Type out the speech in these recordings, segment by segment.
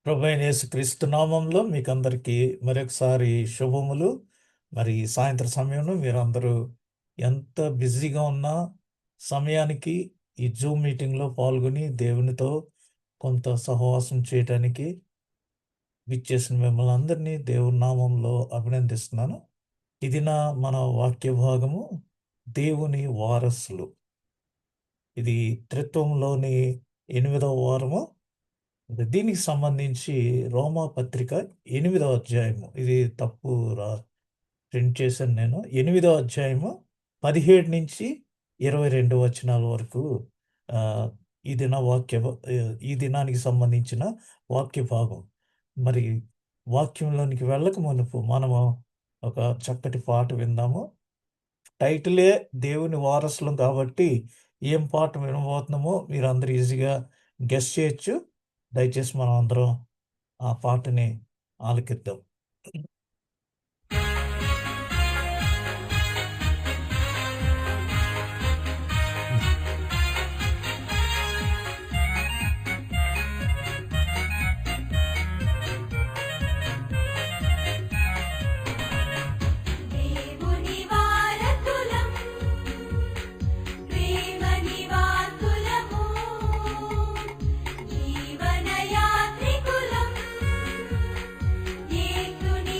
ప్రభువైన యేసుక్రీస్తు నామంలో మీకందరికీ మరొకసారి శుభములు. మరి సాయంత్రం సమయంలో మీరందరూ ఎంత బిజీగా ఉన్నా సమయానికి ఈ జూమ్ మీటింగ్‌లో పాల్గొని దేవునితో కొంత సహవాసం చేయటానికి విచ్చేసిన మిమ్మల్ని అందరినీ దేవుని నామంలో అభినందిస్తున్నాను. ఇది మన వాక్య భాగము దేవుని వారసులు. ఇది త్రిత్వంలోని 8వ వారము. దీనికి సంబంధించి రోమా పత్రిక 8వ అధ్యాయము. ఇది తప్పు ప్రింట్ చేశాను నేను. 8వ అధ్యాయము 17-22 వచనాల వరకు ఆహ్, ఈ దినానికి సంబంధించిన వాక్య భాగం. మరి వాక్యంలోనికి వెళ్ళక మునుపు మనము ఒక చక్కటి పాట విందాము. టైటిలే దేవుని వారసులం కాబట్టి ఏం పాట వినబోతున్నామో మీరందరూ ఈజీగా గెస్ చేయొచ్చు. దయచేసి మనం అందరం ఆ పాటని ఆలకిద్దాం. దేవుని వారసులం ప్రేమ నివాసులము జీవన యాత్రికులం యేసుని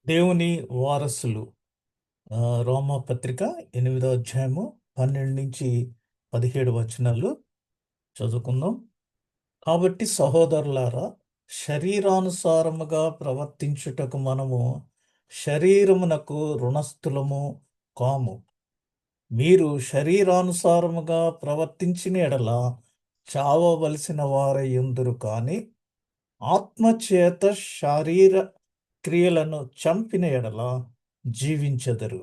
దేవుని వారసులు. రోమాపత్రిక 8వ అధ్యాయము 12-17 వచనాలు చదువుకుందాం. కాబట్టి సహోదరులారా, శరీరానుసారముగా ప్రవర్తించుటకు మనము శరీరమునకు రుణస్థులము కాము. మీరు శరీరానుసారముగా ప్రవర్తించిన ఎడల చావవలసిన వారయ్యుందురు, కానీ ఆత్మచేత శారీర క్రియలను చంపిన ఎడల జీవించెదరు.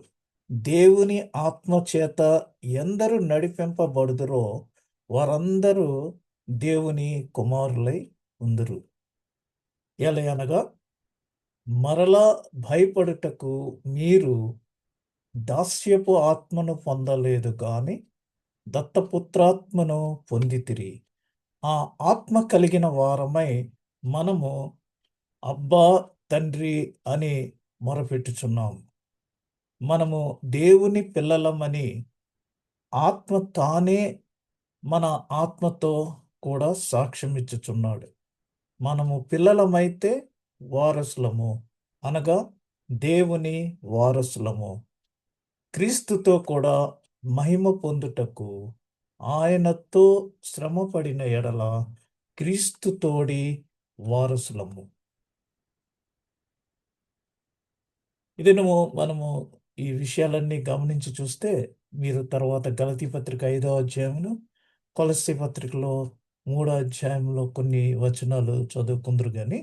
దేవుని ఆత్మచేత ఎందరు నడిపింపబడుదురో వారందరూ దేవుని కుమారులై ఉందురు. ఎలయనగా మరలా భయపడుటకు మీరు దాస్యపు ఆత్మను పొందలేదు, కానీ దత్తపుత్రాత్మను పొందితిరి. ఆ ఆత్మ కలిగిన వారమై మనము అబ్బా తండ్రి అని మొరపెట్టుచున్నాం. మనము దేవుని పిల్లలమని ఆత్మ తానే మన ఆత్మతో కూడా సాక్ష్యం ఇచ్చుచున్నాడు. మనము పిల్లలమైతే వారసులము, అనగా దేవుని వారసులము, క్రీస్తుతో కూడా మహిమ పొందుటకు ఆయనతో శ్రమపడిన ఎడల క్రీస్తుతోడి వారసులము. మనము ఈ విషయాలన్నీ గమనించి చూస్తే మీరు తర్వాత గలతీ పత్రిక 5వ అధ్యాయమును, కొలస్సీ పత్రికలో 3వ అధ్యాయంలో కొన్ని వచనాలు చదువుకుందరు. కానీ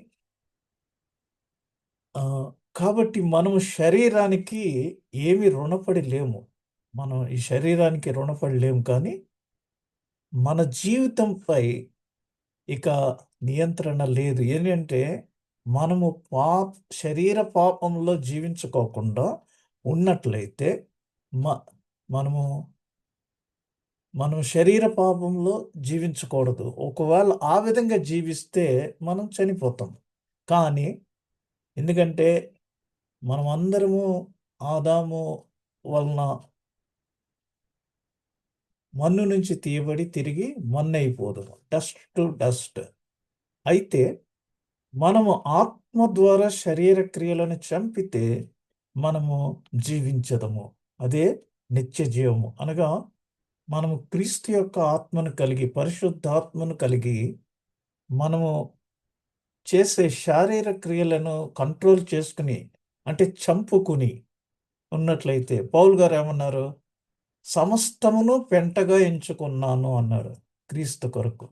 కాబట్టి మనము శరీరానికి ఏమి రుణపడి లేము. మనం ఈ శరీరానికి రుణపడి లేము, కానీ మన జీవితంపై ఇక నియంత్రణ లేదు. ఏంటంటే మనము శరీర పాపంలో జీవించుకోకుండా ఉన్నట్లయితే మనం శరీర పాపంలో జీవించకూడదు. ఒకవేళ ఆ విధంగా జీవిస్తే మనం చనిపోతాం. కానీ ఎందుకంటే మనం అందరము ఆదాము వలన మన్ను నుంచి తీయబడి తిరిగి మన్నైపోదు, డస్ట్ టు డస్ట్. అయితే మనము ఆత్మ ద్వారా శరీర క్రియలను చంపితే మనము జీవించదము. అదే నిత్య జీవము. అనగా మనము క్రీస్తు యొక్క ఆత్మను కలిగి, పరిశుద్ధాత్మను కలిగి, మనము చేసే శారీర క్రియలను కంట్రోల్ చేసుకుని, అంటే చంపుకుని ఉన్నట్లయితే, పౌలు గారు ఏమన్నారు? సమస్తమును పెంటగా ఎంచుకున్నాను అన్నాడు క్రీస్తు కొరకు.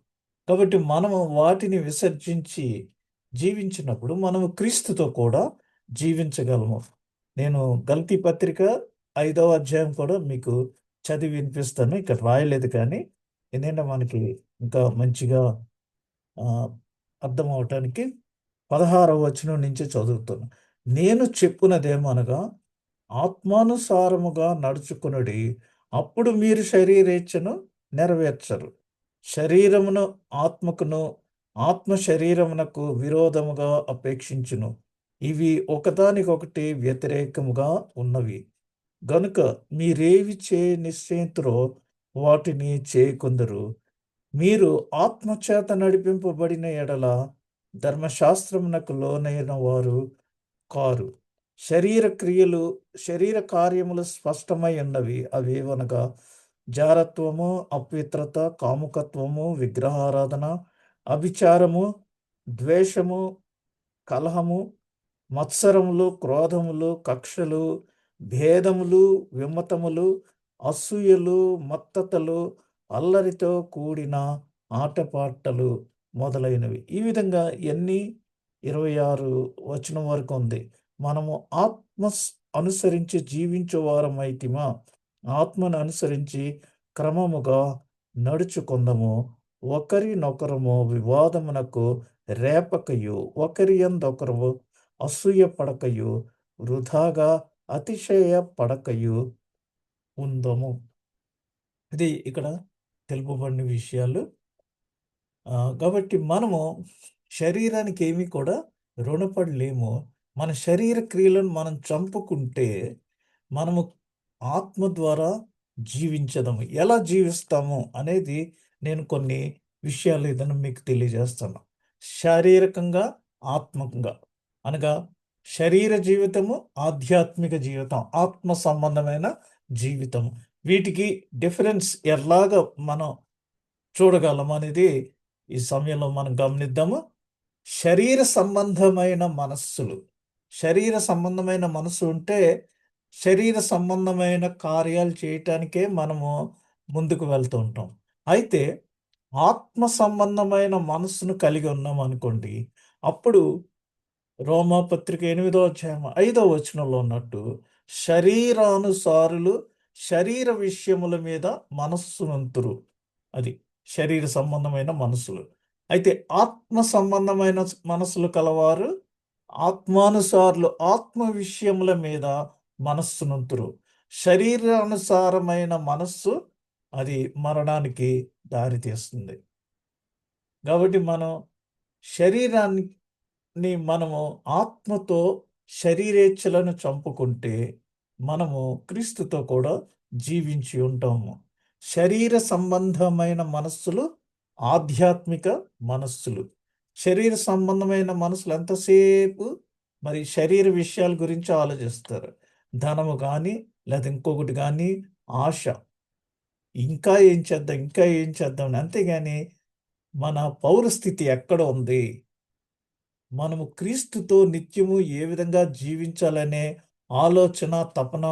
కాబట్టి మనము వాటిని విసర్జించి జీవించినప్పుడు మనము క్రీస్తుతో కూడా జీవించగలము. నేను గలతీ పత్రిక 5వ అధ్యాయం కూడా మీకు చదివి వినిపిస్తాను. ఇక్కడ రాయలేదు, కానీ ఏంటంటే మనకి ఇంకా మంచిగా అర్థం అవటానికి 16వ వచనం నుంచి చదువుతాను. నేను చెప్పునదేమనగా, ఆత్మానుసారముగా నడుచుకునుడి, అప్పుడు మీరు శరీరేచ్ఛను నెరవేర్చరు. శరీరమును ఆత్మకును, ఆత్మ శరీరమునకు విరోధముగా అపేక్షించును. ఇవి ఒకదానికొకటి వ్యతిరేకముగా ఉన్నవి. గనుక మీరేవి నిశ్చయింతురో వాటిని చేయకుందరు. మీరు ఆత్మచేత నడిపింపబడిన ఎడల ధర్మశాస్త్రమునకు లోనైన వారు కారు. శరీర కార్యములు స్పష్టమై ఉన్నవి. అవేవనగా జారత్వము, అపవిత్రత, కాముకత్వము, విగ్రహారాధన, అభిచారము, ద్వేషము, కలహము, మత్సరములు, క్రోధములు, కక్షలు, భేదములు, విమతములు, అసూయలు, మత్తతలు, అల్లరితో కూడిన ఆటపాటలు మొదలైనవి. ఈ విధంగా 26 వచనం వరకు ఉంది. మనము ఆత్మ అనుసరించి జీవించువారమైతిమా, ఆత్మను అనుసరించి క్రమముగా నడుచుకుందము. ఒకరినొకరము వివాదమునకు రేపకయు, ఒకరి యందొకరు అసూయ పడకయు, వృధాగా అతిశయ పడకయు ఉందము. ఇది ఇక్కడ తెలుపబడిన విషయాలు. కాబట్టి మనము శరీరానికి ఏమీ కూడా రుణపడలేము. మన శరీర క్రియలను మనం చంపుకుంటే మనము ఆత్మ ద్వారా జీవించదము. ఎలా జీవిస్తాము అనేది నేను కొన్ని విషయాలు మీకు తెలియజేస్తాను. శారీరకంగా, ఆత్మకంగా. అనగా శరీర జీవితము, ఆధ్యాత్మిక జీవితం, ఆత్మ సంబంధమైన జీవితం. వీటికి డిఫరెన్స్ ఎలాగ మనం చూడగలం అనేది ఈ సమయంలో మనం గమనిద్దాము. శరీర సంబంధమైన మనస్సులు. శరీర సంబంధమైన మనసు ఉంటే శరీర సంబంధమైన కార్యాలు చేయటానికే మనము ముందుకు వెళ్తూ ఉంటాం. అయితే ఆత్మ సంబంధమైన మనస్సును కలిగి ఉన్నాం అనుకోండి, అప్పుడు రోమాపత్రిక 8వ అధ్యాయం 5వ వచనంలో ఉన్నట్టు శరీరానుసారులు శరీర విషయముల మీద మనస్సునంతురు. అది శరీర సంబంధమైన మనసులు. అయితే ఆత్మ సంబంధమైన మనసులు కలవారు ఆత్మానుసారులు ఆత్మ విషయముల మీద మనస్సునంతురు. శరీరానుసారమైన మనస్సు అది మరణానికి దారితీస్తుంది. కాబట్టి మనం శరీరాన్ని మనము ఆత్మతో శరీరేచ్ఛలను చంపుకుంటే మనము క్రీస్తుతో కూడా జీవించి ఉంటాము. శరీర సంబంధమైన మనస్సులు ఆధ్యాత్మిక మనస్సులు. శరీర సంబంధమైన మనసులు ఎంతసేపు మరి శరీర విషయాల గురించి ఆలోచిస్తారు. ధనము కానీ లేదా ఇంకొకటి కానీ ఆశ. ఇంకా ఏం చేద్దాం, ఇంకా ఏం చేద్దాం అని. అంతేగాని మన పౌరస్థితి ఎక్కడ ఉంది, మనము క్రీస్తుతో నిత్యము ఏ విధంగా జీవించాలనే ఆలోచన తపన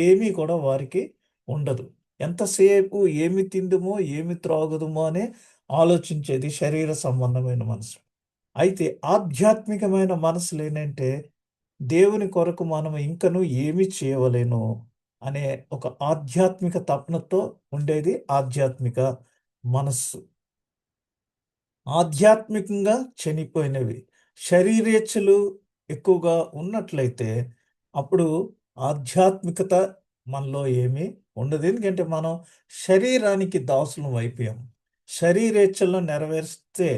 ఏమీ కూడా వారికి ఉండదు. ఎంతసేపు ఏమి తిందుమో ఏమి త్రాగుదుమో అనే ఆలోచించేది శరీర సంబంధమైన మనసు. అయితే ఆధ్యాత్మికమైన మనసులు ఏంటంటే దేవుని కొరకు మనం ఇంకను ఏమి చేయవలెను అనే ఒక ఆధ్యాత్మిక తపనతో ఉండేది ఆధ్యాత్మిక మనస్సు. ఆధ్యాత్మికంగా చనిపోయినవి. శరీరేచ్ఛలు ఎక్కువగా ఉన్నట్లయితే అప్పుడు ఆధ్యాత్మికత మనలో ఏమీ ఉండదు. ఎందుకంటే మనం శరీరానికి దాసులం అయిపోయాం. శరీరేచ్ఛలను నెరవేరిస్తే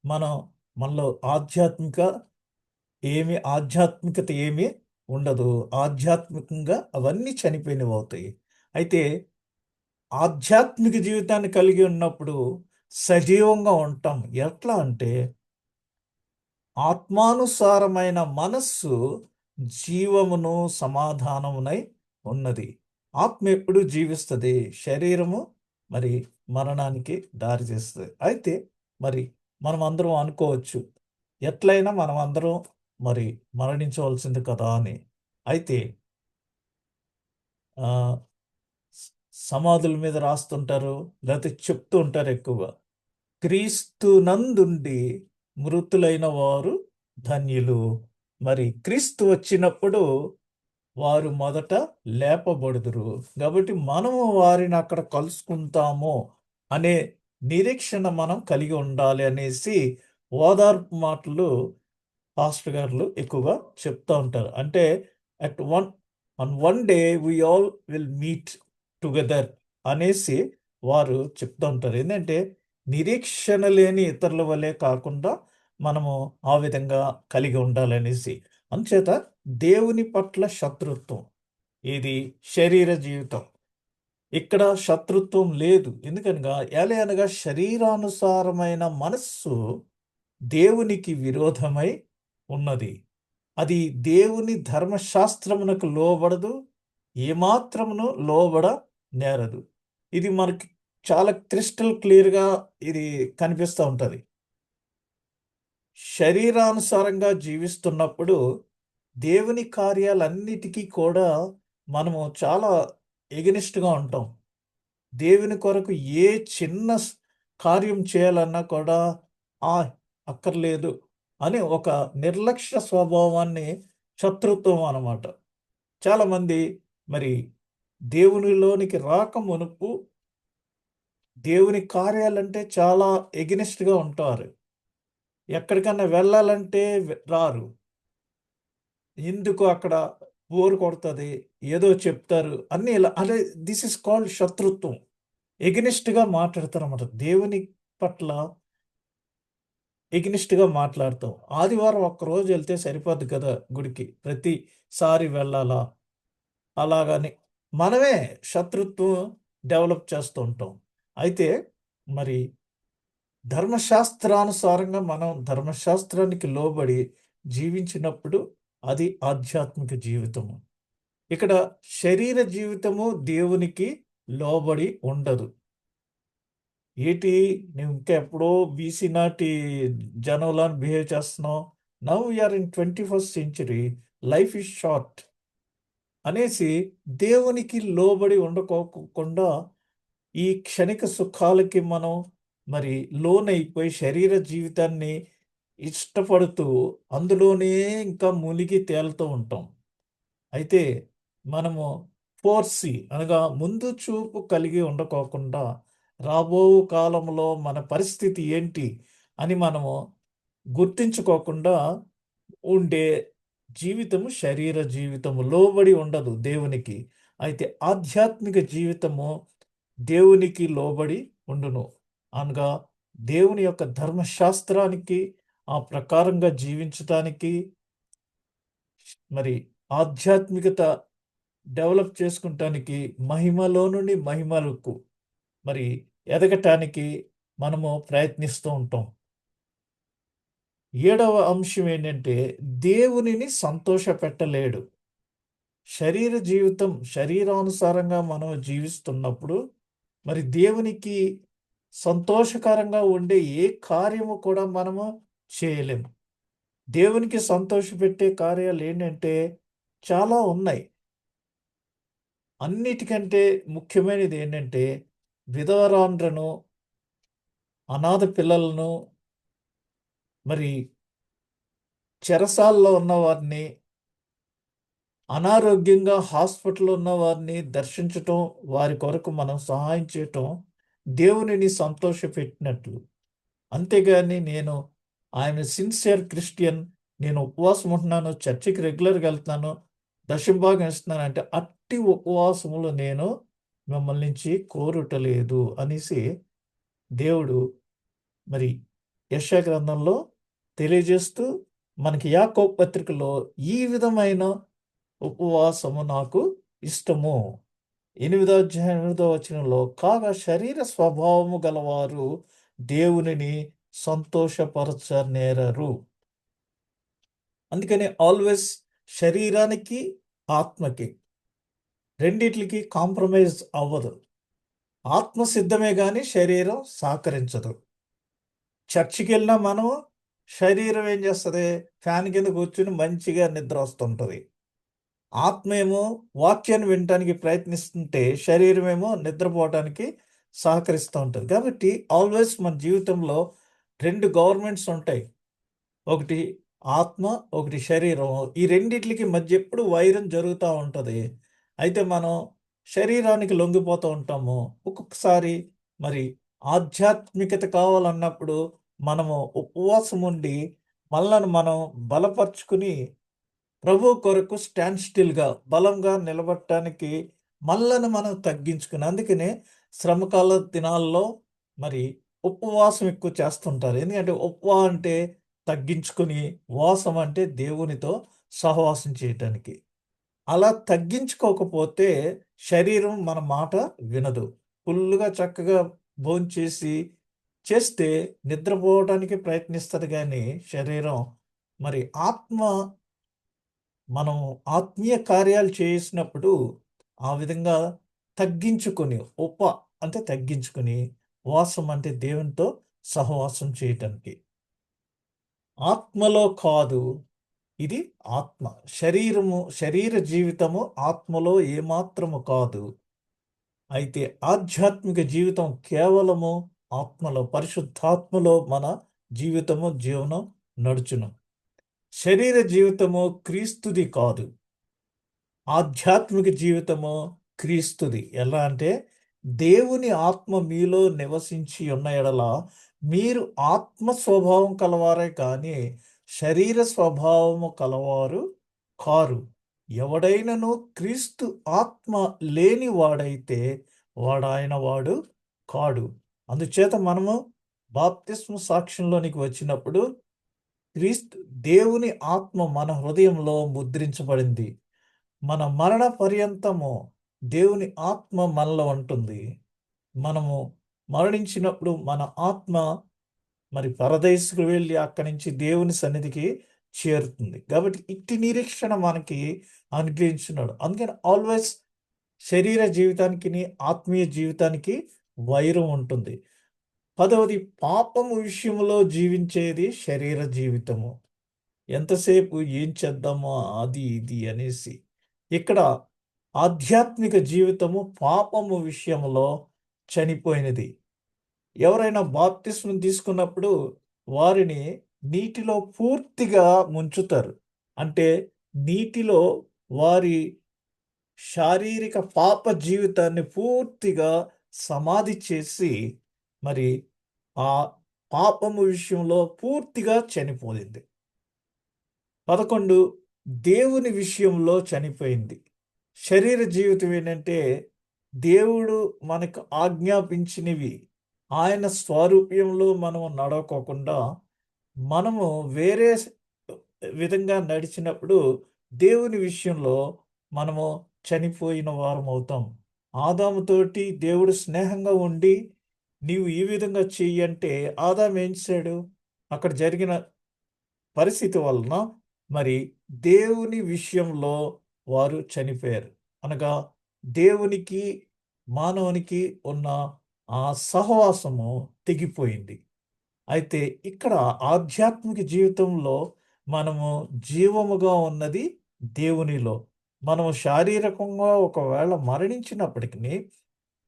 మనలో ఆధ్యాత్మికత ఏమీ ఉండదు. ఆధ్యాత్మికంగా అవన్నీ చనిపోయినవి అవుతాయి. అయితే ఆధ్యాత్మిక జీవితాన్ని కలిగి ఉన్నప్పుడు సజీవంగా ఉంటాం. ఎట్లా అంటే ఆత్మానుసారమైన మనస్సు జీవమును సమాధానమునై ఉన్నది. ఆత్మ ఎప్పుడు జీవిస్తుంది, శరీరము మరి మరణానికి దారి తీస్తుంది. అయితే మరి మనం అందరం అనుకోవచ్చు, ఎట్లయినా మనం అందరం మరి మరణించవలసింది కదా అని. అయితే ఆ, సమాధుల మీద రాస్తుంటారు, లేకపోతే చెప్తూ ఉంటారు ఎక్కువగా, క్రీస్తునందుండి మృతులైన వారు ధన్యులు. మరి క్రీస్తు వచ్చినప్పుడు వారు మొదట లేపబడుదురు. కాబట్టి మనము వారిని అక్కడ కలుసుకుంటాము అనే నిరీక్షణ మనం కలిగి ఉండాలి అనేసి ఓదార్పు మాటలు పాస్టర్ గారు ఎక్కువగా చెప్తూ ఉంటారు. అంటే on one day we all will meet together అనేసి వారు చెప్తూ ఉంటారు. ఏంటంటే నిరీక్షణ లేని ఇతరుల వలె కాకుండా మనము ఆ విధంగా కలిగి ఉండాలనేసి. అంచేత దేవుని పట్ల శత్రుత్వం, ఇది శరీర జీవితం. ఇక్కడ శత్రుత్వం లేదు. ఎందుకనగా ఏలయనగా శరీరానుసారమైన మనస్సు దేవునికి విరోధమై ఉన్నది. అది దేవుని ధర్మశాస్త్రమునకు లోబడదు, ఏమాత్రమును లోబడ నేరదు. ఇది మనకి చాలా క్రిస్టల్ క్లియర్గా ఇది కనిపిస్తూ ఉంటుంది. శరీరానుసారంగా జీవిస్తున్నప్పుడు దేవుని కార్యాలన్నిటికీ కూడా మనము చాలా ఎగనిస్ట్గా ఉంటాం. దేవుని కొరకు ఏ చిన్న కార్యం చేయాలన్నా కూడా ఆ అక్కర్లేదు అని ఒక నిర్లక్ష్య స్వభావాన్ని, శత్రుత్వం అన్నమాట. చాలామంది మరి దేవునిలోనికి రాక మునుపు దేవుని కార్యాలంటే చాలా ఎగనిస్ట్గా ఉంటారు. ఎక్కడికన్నా వెళ్ళాలంటే రారు. ఎందుకు అక్కడ బోర్ కొడుతుంది, ఏదో చెప్తారు అన్నీ ఇలా. అదే దిస్ ఇస్ కాల్డ్ శత్రుత్వం. ఎగనిస్ట్గా మాట్లాడతారు అన్నమాట. దేవుని పట్ల ఎగనిస్ట్గా మాట్లాడతాం. ఆదివారం ఒక్కరోజు వెళ్తే సరిపోద్ది కదా గుడికి, ప్రతిసారి వెళ్ళాలా అలాగని మనమే శత్రుత్వం డెవలప్ చేస్తూ ఉంటాం. అయితే మరి ధర్మశాస్త్రానుసారంగా మనం ధర్మశాస్త్రానికి లోబడి జీవించినప్పుడు అది ఆధ్యాత్మిక జీవితము. ఇక్కడ శరీర జీవితము దేవునికి లోబడి ఉండదు. ఏటి నువ్వు ఇంకా ఎప్పుడో బీసీ నాటి జనంలా బిహేవ్ చేస్తున్నావు. Now we're in 21st century, life is short అనేసి దేవునికి లోబడి ఉండకోకుండా ఈ క్షణిక సుఖాలకి మనం మరి లోనైపోయి శరీర జీవితాన్ని ఇష్టపడుతూ అందులోనే ఇంకా మునిగి తేలుతూ ఉంటాం. అయితే మనము ఫోర్సి అనగా ముందు చూపు కలిగి ఉండకోకుండా రాబో కాలంలో మన పరిస్థితి ఏంటి అని మనము గుర్తించుకోకుండా ఉండే జీవితము శరీర జీవితము లోబడి ఉండదు దేవునికి. అయితే ఆధ్యాత్మిక జీవితము దేవునికి లోబడి ఉండును. అనగా దేవుని యొక్క ధర్మశాస్త్రానికి ఆ ప్రకారంగా జీవించటానికి మరి ఆధ్యాత్మికత డెవలప్ చేసుకుంటానికి మహిమలో నుండి మహిమలకు మరి ఎదగటానికి మనము ప్రయత్నిస్తూ ఉంటాం. 7వ అంశం ఏంటంటే దేవునిని సంతోషపెట్టలేడు. శరీర జీవితం శరీరానుసారంగా మనం జీవిస్తున్నప్పుడు మరి దేవునికి సంతోషకరంగా ఉండే ఏ కార్యము కూడా మనము చేయలేము. దేవునికి సంతోషపెట్టే కార్యాలు ఏంటంటే చాలా ఉన్నాయి. అన్నిటికంటే ముఖ్యమైనది ఏంటంటే విధవరాండ్రను, అనాథ పిల్లలను, మరి చెరసాల్లో ఉన్న వారిని, అనారోగ్యంగా హాస్పిటల్లో ఉన్న వారిని దర్శించటం, వారి కొరకు మనం సహాయం చేయటం దేవునిని సంతోషపెట్టినట్లు. అంతేగాని నేను ఆయన సిన్సియర్ క్రిస్టియన్, నేను ఉపవాసం ఉంటున్నాను, చర్చికి రెగ్యులర్గా వెళ్తున్నాను, దశంభాగం ఇస్తున్నాను అంటే అట్టి ఉపవాసములు నేను మిమ్మల్ని నుంచి కోరుటలేదు అనేసి దేవుడు మరి యెషయా గ్రంథంలో తెలియజేస్తూ మనకి యాకోబు పత్రికలో ఈ విధమైన ఉపవాసము నాకు ఇష్టము 8వ అధ్యాయం 8వ వచనంలో కాగా శరీర స్వభావము గలవారు దేవునిని సంతోషపరచనేరరు. అందుకని ఆల్వేస్ శరీరానికి ఆత్మకి రెండిట్లకి కాంప్రమైజ్ అవ్వదు. ఆత్మ సిద్ధమే కానీ శరీరం సహకరించదు. చర్చికి వెళ్ళినా మనం శరీరం ఏం చేస్తుంది? ఫ్యాన్ కింద కూర్చుని మంచిగా నిద్ర వస్తుంటుంది. ఆత్మ ఏమో వాక్యాన్ని వినటానికి ప్రయత్నిస్తుంటే శరీరం ఏమో నిద్రపోవటానికి సహకరిస్తూ ఉంటుంది. కాబట్టి ఆల్వేస్ మన జీవితంలో 2 గవర్నమెంట్స్ ఉంటాయి. ఒకటి ఆత్మ, ఒకటి శరీరం. ఈ రెండిట్లకి మధ్య ఎప్పుడు వైరం జరుగుతూ ఉంటుంది. అయితే మనం శరీరానికి లొంగిపోతూ ఉంటాము. ఒక్కొక్కసారి మరి ఆధ్యాత్మికత కావాలన్నప్పుడు మనము ఉపవాసం ఉండి మనలను మనం బలపరుచుకుని ప్రభు కొరకు స్టాండ్ స్టిల్గా బలంగా నిలబడటానికి మనలను మనం తగ్గించుకుని, అందుకనే శ్రమకాల దినాల్లో మరి ఉపవాసం ఎక్కువ చేస్తుంటారు. ఎందుకంటే అంటే తగ్గించుకుని, వాసం అంటే దేవునితో సహవాసం చేయటానికి. అలా తగ్గించుకోకపోతే శరీరం మన మాట వినదు. ఫుల్లుగా చక్కగా భోంచేసి చేస్తే నిద్రపోవడానికి ప్రయత్నిస్తుంది కానీ శరీరం మరి ఆత్మ మనం ఆత్మీయ కార్యాలు చేసినప్పుడు ఆ విధంగా తగ్గించుకొని అంటే తగ్గించుకొని వాసం అంటే దేవునితో సహవాసం చేయటానికి. ఆత్మలో కాదు, ఇది ఆత్మ. శరీర జీవితము ఆత్మలో ఏమాత్రము కాదు. అయితే ఆధ్యాత్మిక జీవితం కేవలము ఆత్మలో, పరిశుద్ధాత్మలో మన జీవనం నడుచును. శరీర జీవితము క్రీస్తుది కాదు, ఆధ్యాత్మిక జీవితము క్రీస్తుది. ఎలా అంటే దేవుని ఆత్మ మీలో నివసించి ఉన్న ఎడల మీరు ఆత్మ స్వభావం కలవారే కానీ శరీర స్వభావము కలవారు కారు. ఎవడైనను క్రీస్తు ఆత్మ లేని వాడైతే వాడాయన వాడు కాడు. అందుచేత మనము బాప్తిస్మ సాక్ష్యంలోనికి వచ్చినప్పుడు క్రీస్తు దేవుని ఆత్మ మన హృదయంలో ముద్రించబడింది. మన మరణ పర్యంతము దేవుని ఆత్మ మనలో ఉంటుంది. మనము మరణించినప్పుడు మన ఆత్మ మరి పరదేశుకు వెళ్ళి అక్కడి నుంచి దేవుని సన్నిధికి చేరుతుంది. కాబట్టి ఇట్టి నిరీక్షణ మనకి అనుగ్రహించున్నాడు. అందుకని ఆల్వేస్ శరీర జీవితానికి ఆత్మీయ జీవితానికి వైరం ఉంటుంది. 10వది పాపము విషయంలో జీవించేది శరీర జీవితము. ఎంతసేపు ఏం చేద్దామో అది ఇది అనేసి. ఇక్కడ ఆధ్యాత్మిక జీవితము పాపము విషయంలో చనిపోయినది. ఎవరైనా బాప్తిస్మం తీసుకున్నప్పుడు వారిని నీటిలో పూర్తిగా ముంచుతారు. అంటే నీటిలో వారి శారీరక పాప జీవితాన్ని పూర్తిగా సమాధి చేసి మరి ఆ పాపము విషయంలో పూర్తిగా చనిపోయింది. 11 దేవుని విషయంలో చనిపోయింది. శరీర జీవితం ఏంటంటే దేవుడు మనకు ఆజ్ఞాపించినవి ఆయన స్వరూప్యంలో మనం నడవకోకుండా మనము వేరే విధంగా నడిచినప్పుడు దేవుని విషయంలో మనము చనిపోయిన వారం అవుతాం. ఆదాముతోటి దేవుడు స్నేహంగా ఉండి నీవు ఈ విధంగా చెయ్యి అంటే ఆదాము ఏం చేశాడు? అక్కడ జరిగిన పరిస్థితి వలన మరి దేవుని విషయంలో వారు చనిపోయారు. అనగా దేవునికి మానవునికి ఉన్న ఆ సహవాసము తెగిపోయింది. అయితే ఇక్కడ ఆధ్యాత్మిక జీవితంలో మనము జీవముగా ఉన్నది దేవునిలో. మనము శారీరకంగా ఒకవేళ మరణించినప్పటికీ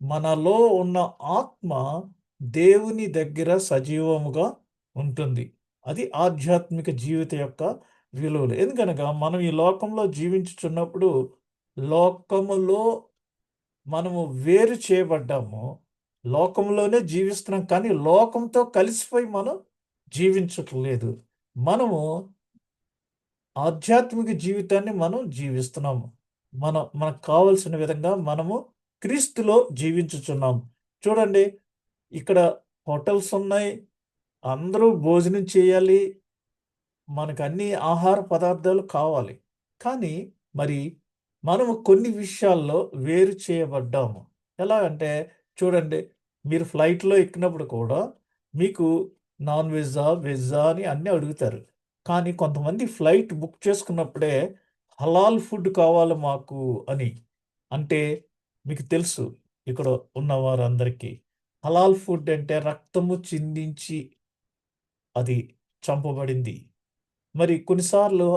మనలో ఉన్న ఆత్మ దేవుని దగ్గర సజీవముగా ఉంటుంది. అది ఆధ్యాత్మిక జీవిత యొక్క విలువలు. ఎందుకనగా మనం ఈ లోకంలో జీవించుచున్నప్పుడు లోకములో మనము వేరు చేయబడ్డాము. లోకంలోనే జీవిస్తున్నాం కానీ లోకంతో కలిసిపోయి మనం జీవించట్లేదు. మనము ఆధ్యాత్మిక జీవితాన్ని మనం జీవిస్తున్నాము. మనకు కావలసిన విధంగా మనము క్రీస్తులో జీవించుచున్నాం. చూడండి, ఇక్కడ హోటల్స్ ఉన్నాయి. అందరూ భోజనం చేయాలి. మనకు అన్ని ఆహార పదార్థాలు కావాలి. కానీ మరి మనము కొన్ని విషయాల్లో వేరు చేయబడ్డాము. ఎలాగంటే చూడండి, మీరు ఫ్లైట్‌లో ఎక్కినప్పుడు కూడా మీకు నాన్ వెజ్జా, వెజ్జా అని అన్నీ అడుగుతారు. కానీ కొంతమంది ఫ్లైట్ బుక్ చేసుకున్నప్పుడే హలాల్ ఫుడ్ కావాలి మాకు అని. అంటే మీకు తెలుసు ఇక్కడ ఉన్న వారందరికీ. హలాల్ ఫుడ్ అంటే రక్తము చిందించి అది చంపబడింది. మరి కొన్నిసార్లు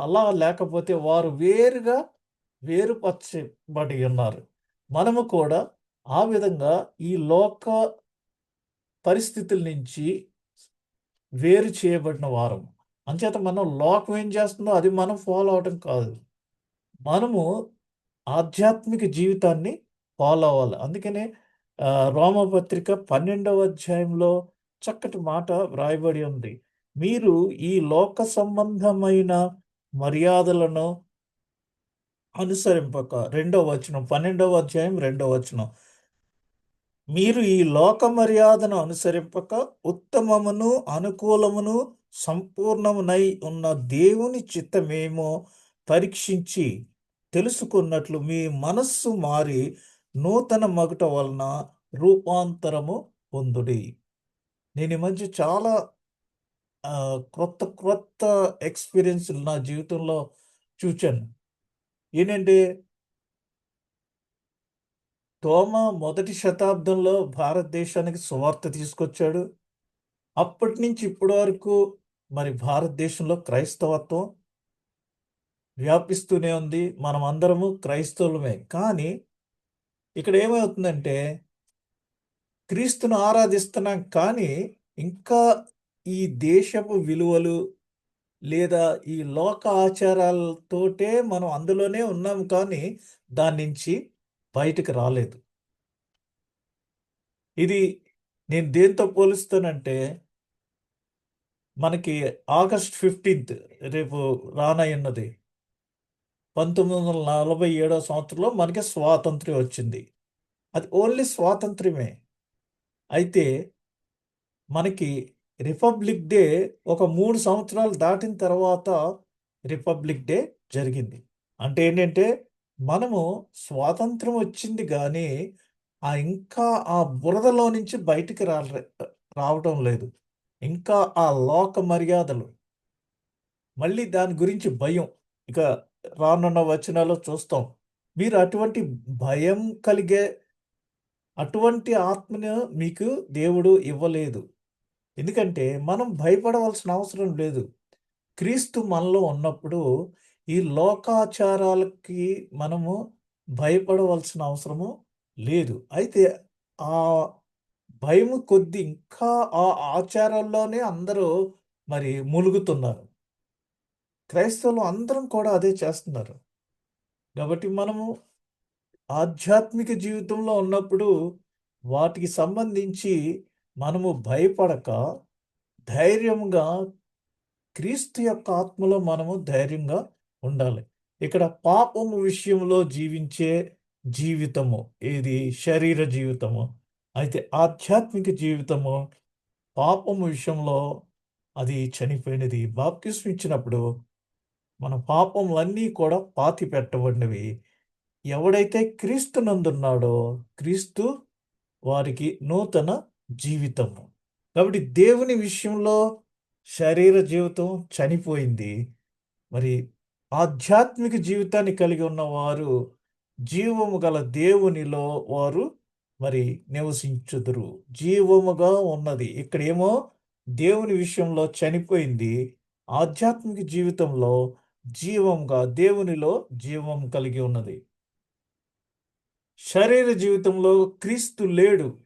అలా లేకపోతే వారు వేరుపరచబడి ఉన్నారు. మనము కూడా ఆ విధంగా ఈ లోక పరిస్థితుల నుంచి వేరు చేయబడిన వారం. అంచేత మనం లోకం ఏం చేస్తుందో అది మనం ఫాలో అవటం కాదు. మనము ఆధ్యాత్మిక జీవితాన్ని ఫాలో అవ్వాలి. అందుకనే రోమపత్రిక 12వ అధ్యాయంలో చక్కటి మాట వ్రాయబడి ఉంది. మీరు ఈ లోక సంబంధమైన మర్యాదలను అనుసరింపక, రెండవ వచనం 12వ అధ్యాయం 2వ వచనం. మీరు ఈ లోక మర్యాదను అనుసరింపక ఉత్తమమును అనుకూలమును సంపూర్ణమునై ఉన్న దేవుని చిత్తమేమో పరీక్షించి తెలుసుకున్నట్లు మీ మనస్సు మారి నూతన మగుట వలన రూపాంతరము పొందుడి. నేను ఈ మధ్య చాలా క్రొత్త ఎక్స్పీరియన్స్‌లు నా జీవితంలో చూచాను. ఏంటంటే తోమా మొదటి శతాబ్దంలో భారతదేశానికి సువార్త తీసుకొచ్చాడు. అప్పటి నుంచి ఇప్పటి వరకు మరి భారతదేశంలో క్రైస్తవత్వం వ్యాపిస్తూనే ఉంది. మనం అందరము క్రైస్తవులమే. కానీ ఇక్కడ ఏమవుతుందంటే క్రీస్తును ఆరాధిస్తున్నాం కానీ ఇంకా ఈ దేశపు విలువలు లేదా ఈ లోక ఆచారాలతోటే మనం అందులోనే ఉన్నాం కానీ దాని నుంచి బయటకు రాలేదు. ఇది నేను దేంతో పోలుస్తానంటే మనకి ఆగస్ట్ 15th రేపు రానయ్యున్నది. 1947వ సంవత్సరంలో మనకి స్వాతంత్ర్యం వచ్చింది. అది ఓన్లీ స్వాతంత్ర్యమే. అయితే మనకి రిపబ్లిక్ డే ఒక 3 సంవత్సరాలు దాటిన తర్వాత రిపబ్లిక్ డే జరిగింది. అంటే ఏంటంటే మనము స్వాతంత్రం వచ్చింది కానీ ఇంకా ఆ బురదలో నుంచి బయటికి రావటం లేదు. ఇంకా ఆ లోక మర్యాదలు మళ్ళీ దాని గురించి భయం. ఇక రానున్న వచనాల్లో చూస్తాం. మీరు అటువంటి భయం కలిగే అటువంటి ఆత్మను మీకు దేవుడు ఇవ్వలేదు. ఎందుకంటే మనం భయపడవలసిన అవసరం లేదు. క్రీస్తు మనలో ఉన్నప్పుడు ఈ లోకాచారాలకి మనము భయపడవలసిన అవసరము లేదు. అయితే ఆ భయము కొద్దీ ఇంకా ఆ ఆచారాల్లోనే అందరూ మరి ములుగుతున్నారు. క్రైస్తవులు అందరం కూడా అదే చేస్తున్నారు. కాబట్టి మనము ఆధ్యాత్మిక జీవితంలో ఉన్నప్పుడు వాటికి సంబంధించి మనము భయపడక ధైర్యంగా క్రీస్తు యొక్క ఆత్మలో మనము ధైర్యంగా ఉండాలి. ఇక్కడ పాపము విషయంలో జీవించే జీవితము ఏది? శరీర జీవితము. అయితే ఆధ్యాత్మిక జీవితము పాపము విషయంలో అది చనిపోయినది. బాప్తిస్మం ఇచ్చినప్పుడు మన పాపములన్నీ కూడా పాతి పెట్టబడినవి. ఎవడైతే క్రీస్తునందున్నాడో క్రీస్తు వారికి నూతన జీవితము. కాబట్టి దేవుని విషయంలో శరీర జీవితం చనిపోయింది. మరి ఆధ్యాత్మిక జీవితాన్ని కలిగి ఉన్నవారు జీవము గల దేవునిలో వారు మరి నివసించుదురు. జీవముగా ఉన్నది. ఇక్కడేమో దేవుని విషయంలో చనిపోయింది. ఆధ్యాత్మిక జీవితంలో జీవంగా దేవునిలో జీవం కలిగి ఉన్నది. శరీర జీవితంలో క్రీస్తు లేడు.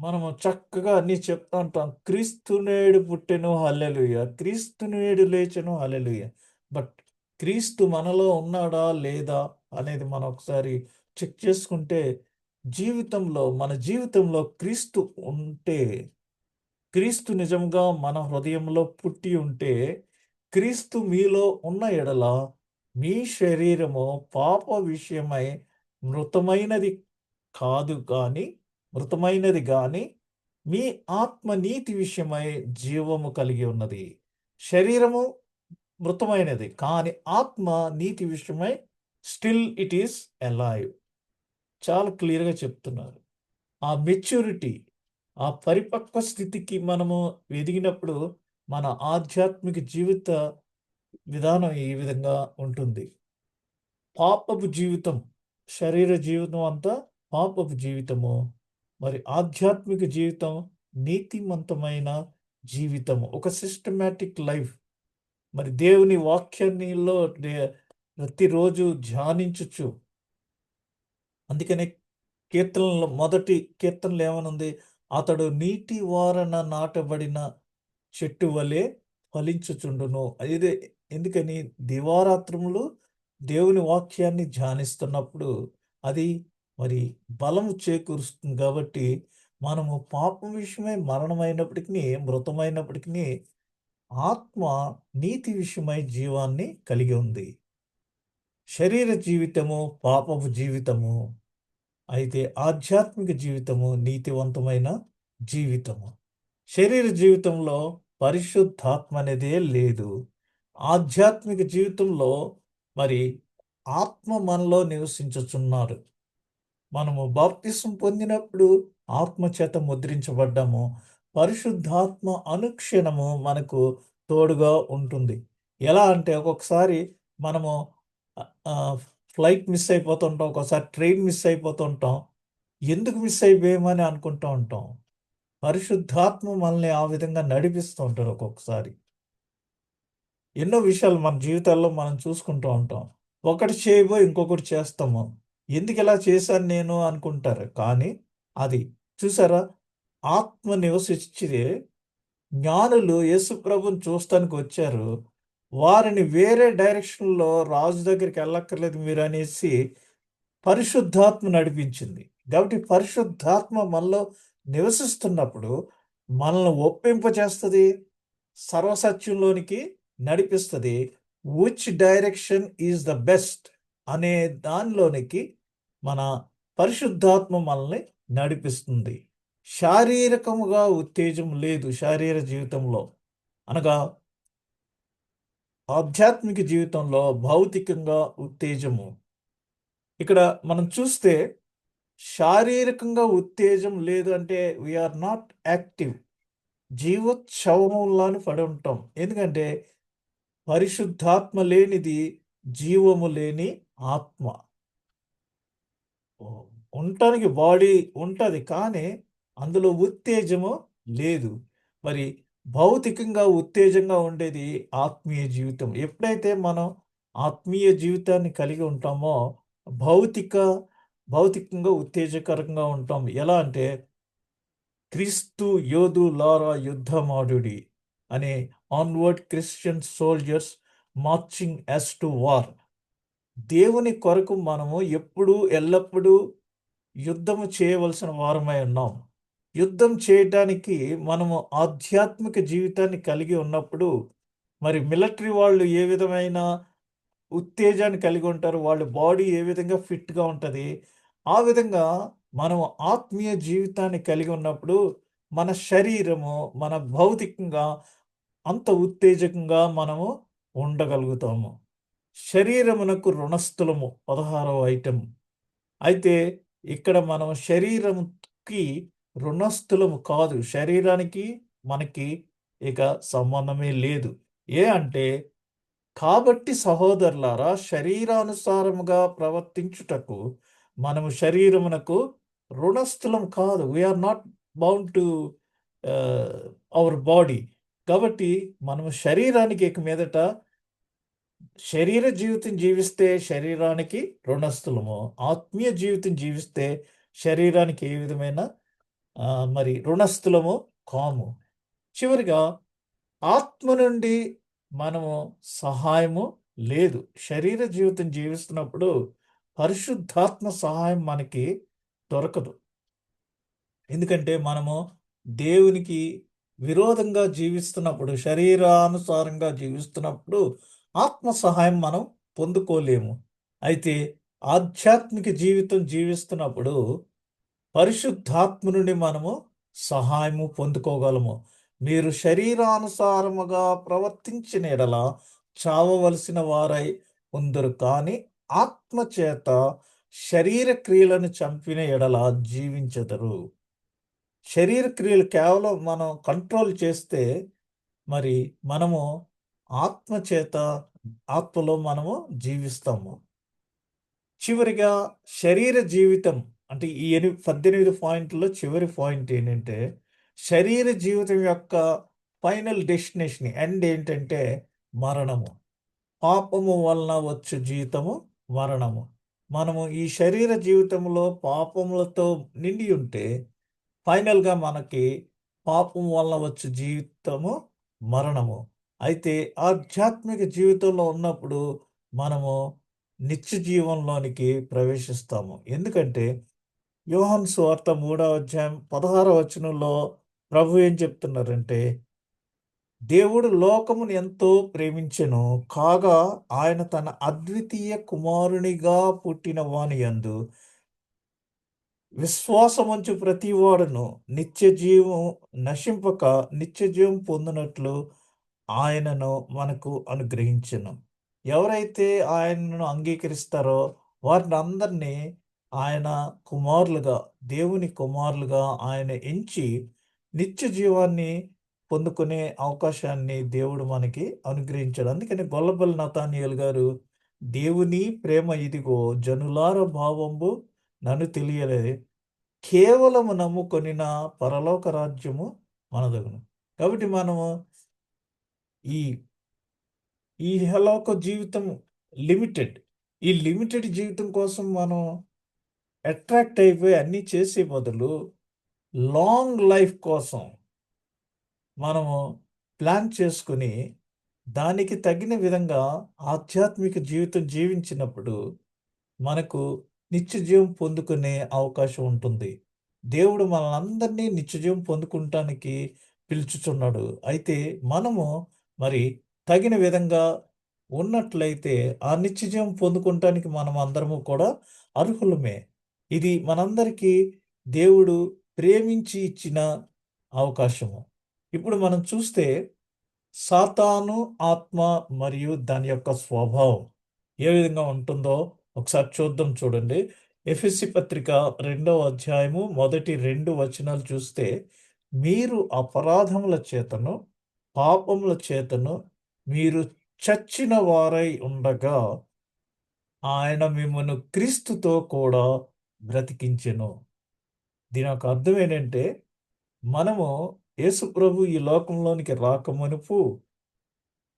మనము చక్కగా అన్నీ చెప్తా ఉంటాం. క్రీస్తు నేడు పుట్టెను హల్లెలూయా. క్రీస్తు నేడు లేచెను హల్లెలూయా. బట్ క్రీస్తు మనలో ఉన్నాడా లేదా అనేది మనం ఒకసారి చెక్ చేసుకుంటే మన జీవితంలో క్రీస్తు ఉంటే, క్రీస్తు నిజంగా మన హృదయంలో పుట్టి ఉంటే, క్రీస్తు మీలో ఉన్న ఎడల మీ శరీరము పాప విషయమై మృతమైనది కాదు గాని మృతమైనది గాని మీ ఆత్మ నీతి విషయమై జీవము కలిగి ఉన్నది. శరీరము మృతమైనది కానీ ఆత్మ నీతి విషయమై స్టిల్ ఇట్ ఈస్ అలైవ్. చాలా క్లియర్‌గా చెప్తున్నారు. ఆ మెచ్యూరిటీ, ఆ పరిపక్వ స్థితికి మనము ఎదిగినప్పుడు మన ఆధ్యాత్మిక జీవిత విధానం ఈ విధంగా ఉంటుంది. పాపపు జీవితం, శరీర జీవితం అంతా పాపపు జీవితము. మరి ఆధ్యాత్మిక జీవితం నీతిమంతమైన జీవితము. ఒక సిస్టమాటిక్ లైఫ్. మరి దేవుని వాక్యాన్నిలో ప్రతిరోజు ధ్యానించుచు. అందుకనే కీర్తనలో మొదటి కీర్తనలో ఏమనుంది? అతడు నీటి వారన నాటబడిన చెట్టు వలె ఫలించుచుండును. ఇదే ఎందుకని దివారాత్రములు దేవుని వాక్యాన్ని ధ్యానిస్తున్నప్పుడు అది మరి బలము చేకూరుస్తుంది కాబట్టి మనము పాపం విషయమై మరణమైనప్పటికీ మృతమైనప్పటికీ ఆత్మ నీతి విషయమై జీవాన్ని కలిగి ఉంది. శరీర జీవితము పాపపు జీవితము. అయితే ఆధ్యాత్మిక జీవితము నీతివంతమైన జీవితము. శరీర జీవితంలో పరిశుద్ధాత్మ అనేదే లేదు. ఆధ్యాత్మిక జీవితంలో మరి ఆత్మ మనలో నివసించుచున్నారు. మనము బాప్తిసం పొందినప్పుడు ఆత్మ చేత ముద్రించబడ్డాము. పరిశుద్ధాత్మ అనుక్షణము మనకు తోడుగా ఉంటుంది. ఎలా అంటే ఒక్కొక్కసారి మనము ఫ్లైట్ మిస్ అయిపోతుంటాం. ఒక్కోసారి ట్రైన్ మిస్ అయిపోతుంటాం. ఎందుకు మిస్ అయిపోయామని అనుకుంటూ ఉంటాం. పరిశుద్ధాత్మ మనల్ని ఆ విధంగా నడిపిస్తూ ఉంటారు ఒక్కొక్కసారి. ఎన్నో విషయాలు మన జీవితాల్లో మనం చూసుకుంటూ ఉంటాం. ఒకటి చేయబోయి ఇంకొకటి చేస్తాము. ఎందుకు ఇలా చేశాను నేను అనుకుంటారు. కానీ అది చూసారా? ఆత్మ నివసించే జ్ఞానులు యేసుప్రభుని చూస్తానికి వచ్చారు. వారిని వేరే డైరెక్షన్‌లో రాజు దగ్గరికి వెళ్ళక్కర్లేదు మీరు అనేసి పరిశుద్ధాత్మ నడిపించింది. కాబట్టి పరిశుద్ధాత్మ మనలో నివసిస్తున్నప్పుడు మనల్ని ఒప్పింపచేస్తది. సర్వసత్యంలోనికి నడిపిస్తది. Which direction is the best అనే దానిలోనికి మన పరిశుద్ధాత్మ మనల్ని నడిపిస్తుంది. శారీరకముగా ఉత్తేజం లేదు శరీర జీవితంలో. అనగా ఆధ్యాత్మిక జీవితంలో భౌతికంగా ఉత్తేజము. ఇక్కడ మనం చూస్తే శారీరకంగా ఉత్తేజం లేదు అంటే వీఆర్ నాట్ యాక్టివ్. జీవోత్సవంలాని పడి ఉంటాం. ఎందుకంటే పరిశుద్ధాత్మ లేనిది జీవము లేని ఆత్మ. ఉండటానికి బాడీ ఉంటుంది, కానీ అందులో ఉత్తేజము లేదు. మరి భౌతికంగా ఉత్తేజంగా ఉండేది ఆత్మీయ జీవితం. ఎప్పుడైతే మనం ఆత్మీయ జీవితాన్ని కలిగి ఉంటామో భౌతికంగా ఉత్తేజకరంగా ఉంటాం. ఎలా అంటే క్రీస్తు యోధులారా యుద్ధమాడుడి అనే onward Christian soldiers marching as to war. దేవుని కొరకు మనము ఎల్లప్పుడూ యుద్ధము చేయవలసిన వారమై ఉన్నాం. యుద్ధం చేయటానికి మనము ఆధ్యాత్మిక జీవితాన్ని కలిగి ఉన్నప్పుడు, మరి మిలిటరీ వాళ్ళు ఏ విధమైన ఉత్తేజాన్ని కలిగి ఉంటారు, వాళ్ళ బాడీ ఏ విధంగా ఫిట్‌గా ఉంటది, ఆ విధంగా మనం ఆత్మీయ జీవితాన్ని కలిగి ఉన్నప్పుడు మన శరీరము, మన భౌతికంగా అంత ఉత్తేజకంగా మనము ఉండగలుగుతాము. శరీరమునకు రుణస్థులము 16వ ఐటెమ్. అయితే ఇక్కడ మనం శరీరంకి రుణస్థులము కాదు. శరీరానికి మనకి ఇక సంబంధమే లేదు. అంటే కాబట్టి సహోదరులారా, శరీరానుసారముగా ప్రవర్తించుటకు మనము శరీరమునకు రుణస్థులం కాదు. We are not bound to our body. కాబట్టి మనము శరీరానికి ఇక మీదట శరీర జీవితం జీవిస్తే శరీరానికి రుణస్థులము. ఆత్మీయ జీవితం జీవిస్తే శరీరానికి ఏ విధమైన మరి రుణస్థులము కాము. చివరిగా ఆత్మ నుండి మనము సహాయము లేదు. శరీర జీవితం జీవిస్తున్నప్పుడు పరిశుద్ధాత్మ సహాయం మనకి దొరకదు. ఎందుకంటే మనము దేవునికి విరోధంగా జీవిస్తున్నప్పుడు, శరీరానుసారంగా జీవిస్తున్నప్పుడు ఆత్మ సహాయం మనం పొందుకోలేము. అయితే ఆధ్యాత్మిక జీవితం జీవిస్తున్నప్పుడు పరిశుద్ధాత్మ నుండి మనము సహాయము పొందుకోగలము. మీరు శరీరానుసారముగా ప్రవర్తించిన ఎడల చావవలసిన వారై ఉందరు, కానీ ఆత్మ చేత శరీర క్రియలను చంపిన ఎడల జీవించెదరు. శరీర క్రియలు కేవలం మనం కంట్రోల్ చేస్తే మరి మనము ఆత్మలో మనము జీవిస్తాము. చివరిగా శరీర జీవితం అంటే ఈ 18 పాయింట్లలో చివరి పాయింట్ ఏంటంటే, శరీర జీవితం యొక్క ఫైనల్ డెస్టినేషన్ ఎండ్ ఏంటంటే మరణము. పాపము వలన వచ్చు జీవితము మరణము. మనము ఈ శరీర జీవితంలో పాపములతో నిండి ఉంటే ఫైనల్గా మనకి పాపం వలన వచ్చు జీవితము మరణము. అయితే ఆధ్యాత్మిక జీవితంలో ఉన్నప్పుడు మనము నిత్య జీవంలోనికి ప్రవేశిస్తాము. ఎందుకంటే యోహాను సువార్త 3వ అధ్యాయం 16వ వచనంలో ప్రభు ఏం చెప్తున్నారంటే, దేవుడు లోకమును ఎంతో ప్రేమించెను కాగా ఆయన తన అద్వితీయ కుమారునిగా పుట్టిన వాని యందు విశ్వాసముంచు ప్రతివాడును నిత్య జీవం నశింపక నిత్య జీవం పొందినట్లు ఆయనను మనకు అనుగ్రహించెను. ఎవరైతే ఆయనను అంగీకరిస్తారో వారిని అందరినీ ఆయన కుమారులుగా, దేవుని కుమారులుగా ఆయన ఎంచి నిత్య జీవాన్ని పొందుకునే అవకాశాన్ని దేవుడు మనకి అనుగ్రహించాడు. అందుకని గొల్లపల్లి నతానియేలు గారు, దేవుని ప్రేమ ఇదిగో జనులార భావంబు నన్ను తెలియలే, కేవలము నమ్ముకొనిన పరలోక రాజ్యము మనదగును. కాబట్టి మనము ఈ ఈ ఇహలోక జీవితం లిమిటెడ్. ఈ లిమిటెడ్ జీవితం కోసం మనం అట్రాక్ట్ అయిపోయి అన్నీ చేసే బదులు లాంగ్ లైఫ్ కోసం మనము ప్లాన్ చేసుకుని దానికి తగిన విధంగా ఆధ్యాత్మిక జీవితం జీవించినప్పుడు మనకు నిత్య జీవం పొందుకునే అవకాశం ఉంటుంది. దేవుడు మనందరినీ నిత్య జీవం పొందుకుంటానికి పిలుచుచున్నాడు. అయితే మనము మరి తగిన విధంగా ఉన్నట్లయితే ఆ నిత్య జీవం పొందుకుంటానికి మనం అందరము కూడా అర్హులమే. ఇది మనందరికీ దేవుడు ప్రేమించి ఇచ్చిన అవకాశము. ఇప్పుడు మనం చూస్తే సాతాను ఆత్మ మరియు దాని యొక్క స్వభావం ఏ విధంగా ఉంటుందో ఒకసారి చూడండి. ఎఫెసీ పత్రిక 2వ అధ్యాయము మొదటి 2 వచనాలు చూస్తే, మీరు అపరాధముల చేతను పాపముల చేతను మీరు చచ్చిన వారై ఉండగా ఆయన మిమ్మల్ని క్రీస్తుతో కూడా బ్రతికించెను. దీని యొక్క అర్థం ఏంటంటే మనము యేసు ప్రభు ఈ లోకంలోనికి రాకమునుపు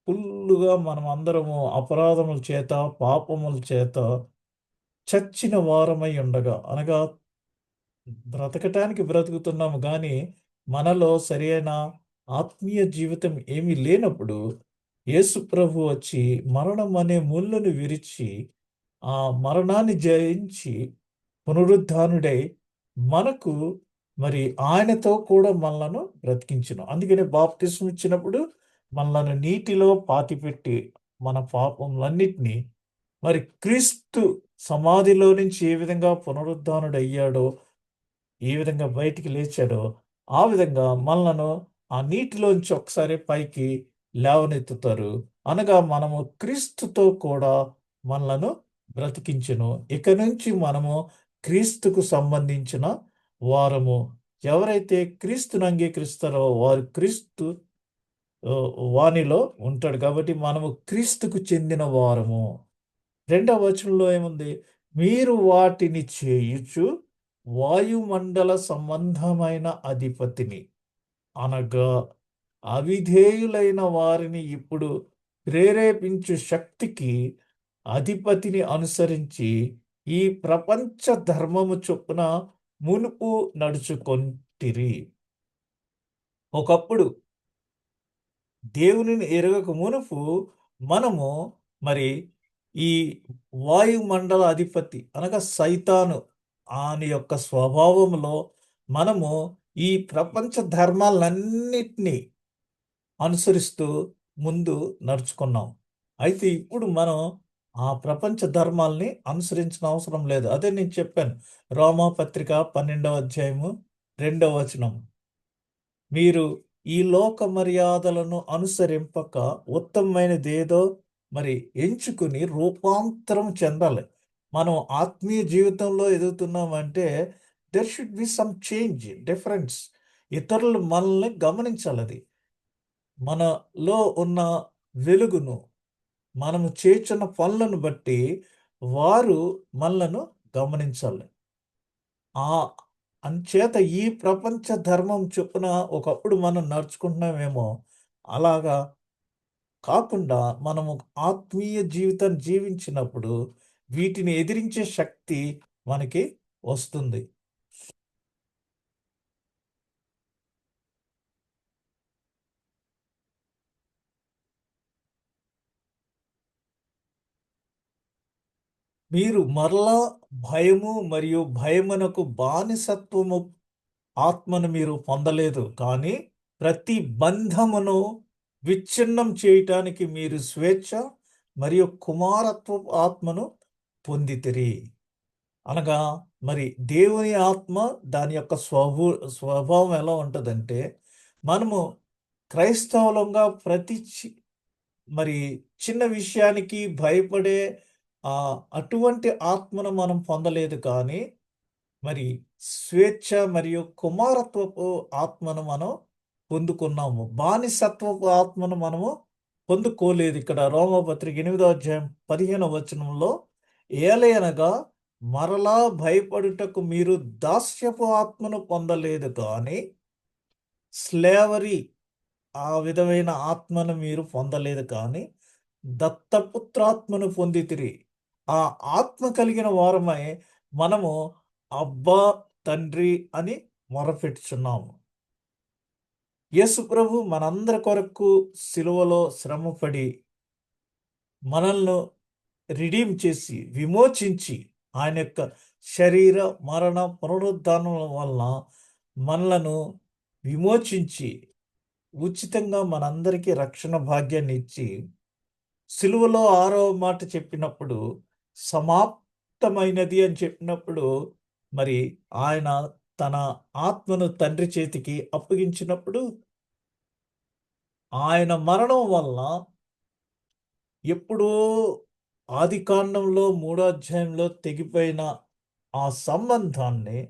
ఫుల్లుగా మనం అందరము అపరాధముల చేత పాపముల చేత చచ్చిన వారమై ఉండగా అనగా బ్రతకటానికి బ్రతుకుతున్నాము కానీ మనలో సరైన ఆత్మీయ జీవితం ఏమీ లేనప్పుడు యేసు ప్రభు వచ్చి మరణం అనే ముళ్ళును విరిచి ఆ మరణాన్ని జయించి పునరుద్ధానుడై మనకు మరి ఆయనతో కూడా మనలను బ్రతికించును. అందుకనే బాప్తిస్మం ఇచ్చినప్పుడు మనలను నీటిలో పాతిపెట్టి మన పాపములన్నిటినీ మరి క్రీస్తు సమాధిలో నుంచి ఏ విధంగా పునరుద్ధానుడయ్యాడో ఏ విధంగా బయటికి లేచాడో ఆ విధంగా మనలను ఆ నీటిలోంచి ఒకసారి పైకి లేవనెత్తుతారు. అనగా మనము క్రీస్తుతో కూడా మనలను బ్రతికించును. ఇక నుంచి మనము క్రీస్తుకు సంబంధించిన వారము. ఎవరైతే క్రీస్తును అంగీకరిస్తారో వారు క్రీస్తు వానిలో ఉంటాడు. కాబట్టి మనము క్రీస్తుకు చెందిన వారము. 2వ వచనంలో ఏముంది? మీరు వాటిని చేయుచు వాయుమండల సంబంధమైన అధిపతిని అనగా అవిధేయులైన వారిని ఇప్పుడు ప్రేరేపించు శక్తికి అధిపతిని అనుసరించి ఈ ప్రపంచ ధర్మము చొప్పున మునుపు నడుచుకొంటిరి. ఒకప్పుడు దేవునిని ఎరగక మునుపు మనము మరి ఈ వాయుమండల అధిపతి అనగా సైతాను ఆయన యొక్క స్వభావంలో మనము ఈ ప్రపంచ ధర్మాలన్నిటినీ అనుసరిస్తూ ముందు నడుచుకున్నాం. అయితే ఇప్పుడు మనం ఆ ప్రపంచ ధర్మాల్ని అనుసరించిన అవసరం లేదు. అదే నేను చెప్పాను. రోమాపత్రిక 12వ అధ్యాయము 2వ వచనం. మీరు ఈ లోక మర్యాదలను అనుసరింపక ఉత్తమమైనదేదో మరి ఎంచుకుని రూపాంతరం చెందాలి. మనం ఆత్మీయ జీవితంలో ఎదుగుతున్నామంటే there should be some change, difference. ఇతరులు మనల్ని గమనించాలి. అది మనలో ఉన్న వెలుగును మనము చేస్తున్న పనులను బట్టి వారు మనలను గమనించాలి. ఆ అంచేత ఈ ప్రపంచ ధర్మం చొప్పున ఒకప్పుడు మనం నడుచుకుంటున్నామేమో అలాగా కాకుండా మనము ఆత్మీయ జీవితాన్ని జీవించినప్పుడు వీటిని ఎదిరించే శక్తి మనకి వస్తుంది. మీరు మరలా భయము మరియు భయమునకు బానిసత్వము ఆత్మను మీరు పొందలేదు, కానీ ప్రతి బంధమును విచ్ఛిన్నం చేయటానికి మీరు స్వేచ్ఛ మరియు కుమారత్వ ఆత్మను పొందితిరి. అనగా మరి దేవుని ఆత్మ దాని యొక్క స్వభావం ఎలా ఉంటుందంటే మనము క్రైస్తవులంగా ప్రతి మరి చిన్న విషయానికి భయపడే అటువంటి ఆత్మను మనం పొందలేదు, కానీ మరి స్వేచ్ఛ మరియు కుమారత్వపు ఆత్మను మనం పొందుకున్నాము. బానిసత్వపు ఆత్మను మనము పొందుకోలేదు. ఇక్కడ రోమపత్రిక 8వ అధ్యాయం 15వ వచనంలో ఏలయనగా మరలా భయపడుటకు మీరు దాస్యపు ఆత్మను పొందలేదు, కానీ స్లేవరీ ఆ విధమైన ఆత్మను మీరు పొందలేదు, కానీ దత్తపుత్రాత్మను పొందితిరి. ఆ ఆత్మ కలిగిన వారమై మనము అబ్బా తండ్రి అని మొరపెట్టుచున్నాము. యేసు ప్రభు మనందరి కొరకు సిలువలో శ్రమపడి మనల్ని రిడీమ్ చేసి విమోచించి ఆయన యొక్క శరీర మరణ పునరుద్ధానం వలన మనలను విమోచించి ఉచితంగా మనందరికీ రక్షణ భాగ్యాన్ని ఇచ్చి సిలువలో 6వ మాట చెప్పినప్పుడు సమాప్తమైనది అని చెప్పినప్పుడు మరి ఆయన తన ఆత్మను తండ్రి చేతికి అప్పగించినప్పుడు ఆయన మరణం వల్ల ఎప్పుడో ఆదికాండంలో 3వ అధ్యాయంలో తెగిపోయిన ఆ సంబంధాన్ని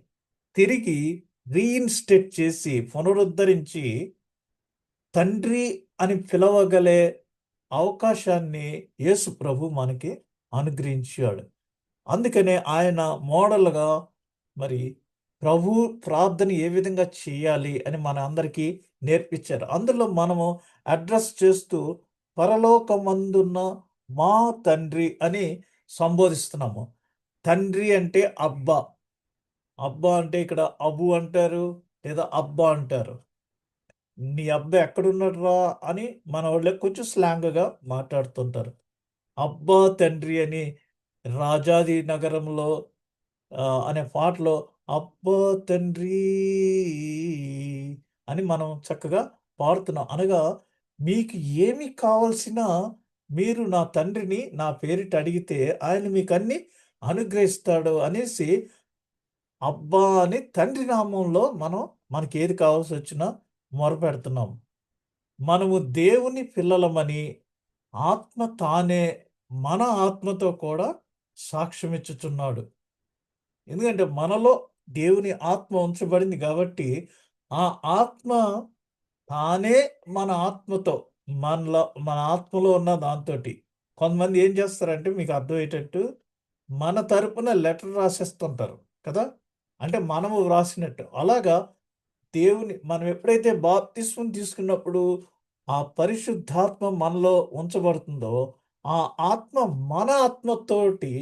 తిరిగి రీఇన్స్టేట్ చేసి పునరుద్ధరించి తండ్రి అని పిలవగలే అవకాశాన్ని యేసు ప్రభు మనకి అనుగ్రహించాడు. అందుకనే ఆయన మోడల్‌గా మరి ప్రభు ప్రార్థన ఏ విధంగా చేయాలి అని మన అందరికీ నేర్పించారు. అందులో మనము అడ్రెస్ చేస్తూ పరలోకమందున్న మా తండ్రి అని సంబోధిస్తున్నాము. తండ్రి అంటే అబ్బా. అబ్బా అంటే ఇక్కడ అబు అంటారు, లేదా అబ్బా అంటారు. నీ అబ్బా ఎక్కడున్నాడురా అని మనోళ్ళే కొంచెం స్లాంగ్‌గా మాట్లాడుతుంటారు. అబ్బా తండ్రి అని రాజాది నగరంలో అనే పాటలో అబ్బా తండ్రి అని మనం చక్కగా పాడుతున్నాం. అనగా మీకు ఏమి కావాల్సినా మీరు నా తండ్రిని నా పేరిట అడిగితే ఆయన మీకన్నీ అనుగ్రహిస్తాడు అనేసి అబ్బా అని తండ్రి నామంలో మనకేది కావాల్సొచ్చినా మొరపెడుతున్నాం. మనము దేవుని పిల్లలమని ఆత్మ తానే మన ఆత్మతో కూడా సాక్ష్యమిచ్చుచున్నాడు. ఎందుకంటే మనలో దేవుని ఆత్మ ఉంచబడింది కాబట్టి, ఆ ఆత్మ తానే మన ఆత్మతో మన ఆత్మలో ఉన్న దాంతోటి కొంతమంది ఏం చేస్తారంటే మీకు అర్థమయ్యేటట్టు మన తరపున లెటర్ రాసేస్తుంటారు కదా! అంటే మనము వ్రాసినట్టు. అలాగా మనం ఎప్పుడైతే బాప్తిస్మం తీసుకున్నప్పుడు ఆ పరిశుద్ధాత్మ మనలో ఉంచబడుతుందో, ఆ ఆత్మ మన ఆత్మతోటి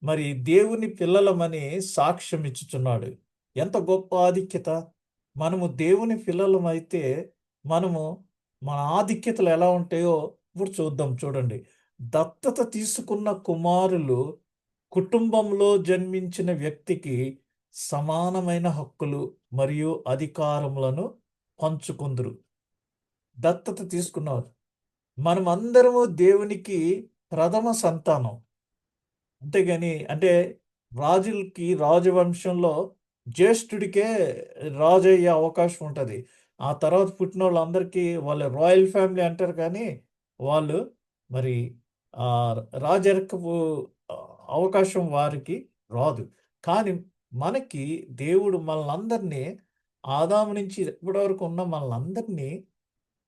మరి దేవుని పిల్లలమని సాక్ష్యం ఇచ్చుచున్నాడు. ఎంత గొప్ప ఆధిక్యత! మనము దేవుని పిల్లలమైతే మనము మన ఆధిక్యతలు ఎలా ఉంటాయో ఇప్పుడు చూద్దాం చూడండి. దత్తత తీసుకున్న కుమారులు కుటుంబంలో జన్మించిన వ్యక్తికి సమానమైన హక్కులు మరియు అధికారములను పంచుకుందురు. దత్తత తీసుకున్నారు. మనమందరము దేవునికి ప్రథమ సంతానం. అంతేగాని అంటే రాజవంశంలో జ్యేష్ఠుడికే రాజయ్యే అవకాశం ఉంటది. ఆ తర్వాత పుట్టినోళ్ళందరికీ వాళ్ళు రాయల్ ఫ్యామిలీ అంటారు కానీ, వాళ్ళు మరి రాజరికపు అవకాశం వారికి రాదు. కానీ మనకి దేవుడు మనలందరినీ ఆదాము నుంచి ఇప్పటి వరకు ఉన్న మనలందరినీ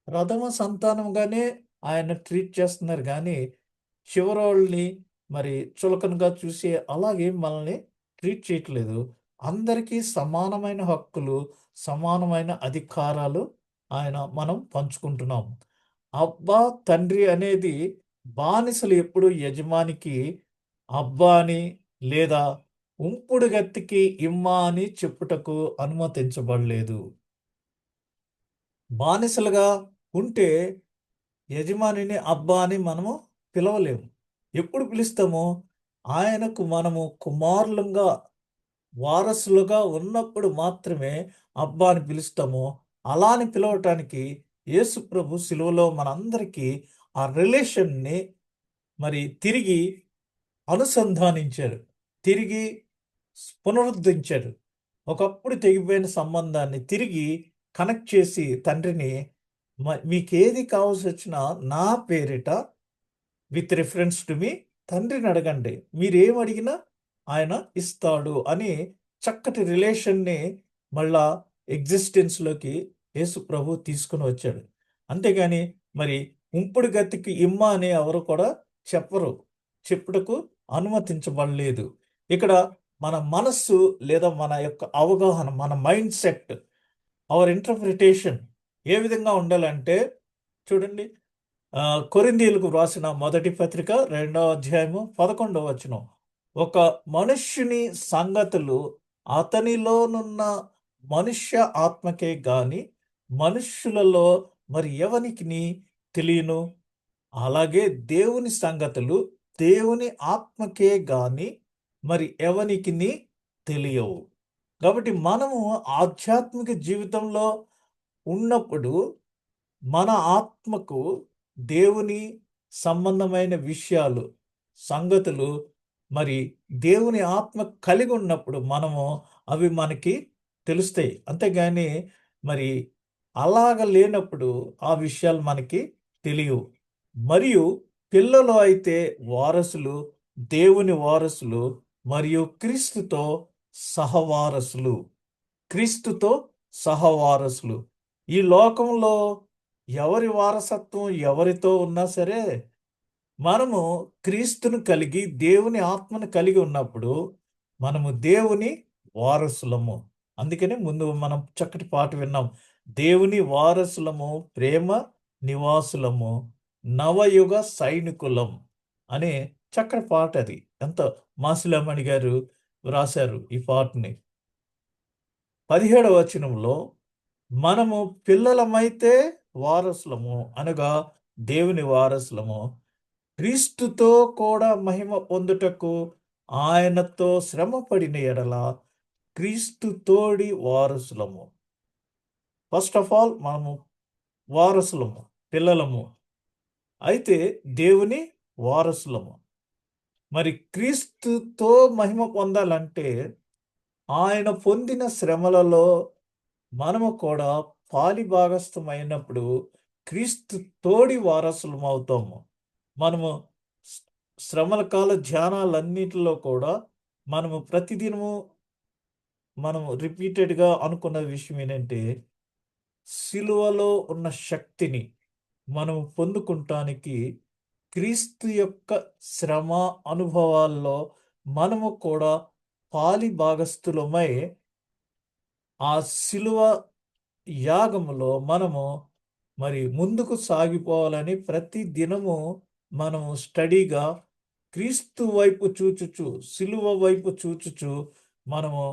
ప్రథమ సంతానంగానే ఆయన ట్రీట్ చేస్తున్నారు గానీ, చివరోళ్ళని మరి చులకనగా చూసి అలాగే మనల్ని ట్రీట్ చేయట్లేదు. అందరికీ సమానమైన హక్కులు, సమానమైన అధికారాలు మనం పంచుకుంటున్నాం. అబ్బా! తండ్రి అనేది బానిసలు ఎప్పుడు యజమానికి అబ్బా అని లేదా ఉంపుడు గత్తెకి ఇమ్మా అని చెప్పుటకు అనుమతించబడలేదు. బానిసలుగా ఉంటే యజమానిని అబ్బా అని మనము పిలవలేము. ఎప్పుడు పిలుస్తామో ఆయనకు మనము కుమారులంగా, వారసులుగా ఉన్నప్పుడు మాత్రమే అబ్బా అని పిలుస్తాము. అలా అని పిలవటానికి యేసు ప్రభు సిలువలో మనందరికీ ఆ రిలేషన్‌ని మరి తిరిగి అనుసంధానించాడు. తిరిగి పునరుద్ధరించాడు. ఒకప్పుడు తెగిపోయిన సంబంధాన్ని తిరిగి కనెక్ట్ చేసి తండ్రిని మీకేది కావాల్సొచ్చినా నా పేరిట విత్ రిఫరెన్స్ టు మీ తండ్రిని అడగండి. మీరేమడిగినా ఆయన ఇస్తాడు అని చక్కటి రిలేషన్‌ని మళ్ళా ఎగ్జిస్టెన్స్‌లోకి యేసు ప్రభు తీసుకొని వచ్చాడు. అంతేగాని మరి ఉంపుడు గతికి ఇమ్మ అని ఎవరు కూడా చెప్పరు. చెప్పుటకు అనుమతించబడలేదు. ఇక్కడ మన మనస్సు లేదా మన యొక్క అవగాహన, మన మైండ్ సెట్, అవర్ ఇంటర్ప్రిటేషన్ ఏ విధంగా ఉండాలంటే చూడండి కొరింథీయులకు వ్రాసిన మొదటి పత్రిక 2వ అధ్యాయము 11వ వచనం. ఒక మనుష్యుని సంగతులు అతనిలోనున్న మనుష్య ఆత్మకే గాని మనుష్యులలో మరి ఎవనికిని తెలియను. అలాగే దేవుని సంగతులు దేవుని ఆత్మకే గాని మరి ఎవనికిని తెలియవు. కాబట్టి మనము ఆధ్యాత్మిక జీవితంలో ఉన్నప్పుడు మన ఆత్మకు దేవుని సంబంధమైన విషయాలు, సంగతులు మరి దేవుని ఆత్మ కలిగి ఉన్నప్పుడు అవి మనకి తెలుస్తాయి. అంతేగాని మరి అలాగ లేనప్పుడు ఆ విషయాలు మనకి తెలియవు. మరియు పిల్లలు అయితే వారసులు, దేవుని వారసులు మరియు క్రీస్తుతో సహవారసులు. క్రీస్తుతో సహవారసులు. ఈ లోకంలో ఎవరి వారసత్వం ఎవరితో ఉన్నా సరే, మనము క్రీస్తును కలిగి దేవుని ఆత్మను కలిగి ఉన్నప్పుడు మనము దేవుని వారసులము. అందుకని ముందు మనం చక్కటి పాట విన్నాం. దేవుని వారసులము, ప్రేమ నివాసులము, నవయుగ సైనికులం అనే చక్కటి పాట అది. ఎంతో మాసిలామణి గారు వ్రాశారు ఈ పాటని. 17వ వచనంలో మనము పిల్లలమైతే వారసులము అనగా దేవుని వారసులము. క్రీస్తుతో కూడా మహిమ పొందుటకు ఆయనతో శ్రమపడిన ఎడల క్రీస్తు తోడి వారసులము. ఫస్ట్ ఆఫ్ ఆల్ మనము వారసులము, పిల్లలము. అయితే దేవుని వారసులము. మరి క్రీస్తుతో మహిమ పొందాలంటే ఆయన పొందిన శ్రమలలో మనము కూడా పాలిభాగస్థమైనప్పుడు క్రీస్తు తోడి వారసులం అవుతాము. మనము స్- శ్రమల కాల ధ్యానాలన్నిటిలో కూడా మనము ప్రతిదినము మనము రిపీటెడ్గా అనుకున్న విషయం ఏంటంటే, సిలువలో ఉన్న శక్తిని మనము పొందుకుంటానికి క్రీస్తు యొక్క శ్రమ అనుభవాల్లో మనము కూడా పాలిభాగస్థులమై ఆ సిలువ యాగములో మనము మరి ముందుకు సాగిపోవాలని ప్రతి దినము మనము స్టడీగా క్రీస్తు వైపు చూచుచు, సిలువ వైపు చూచుచు మనము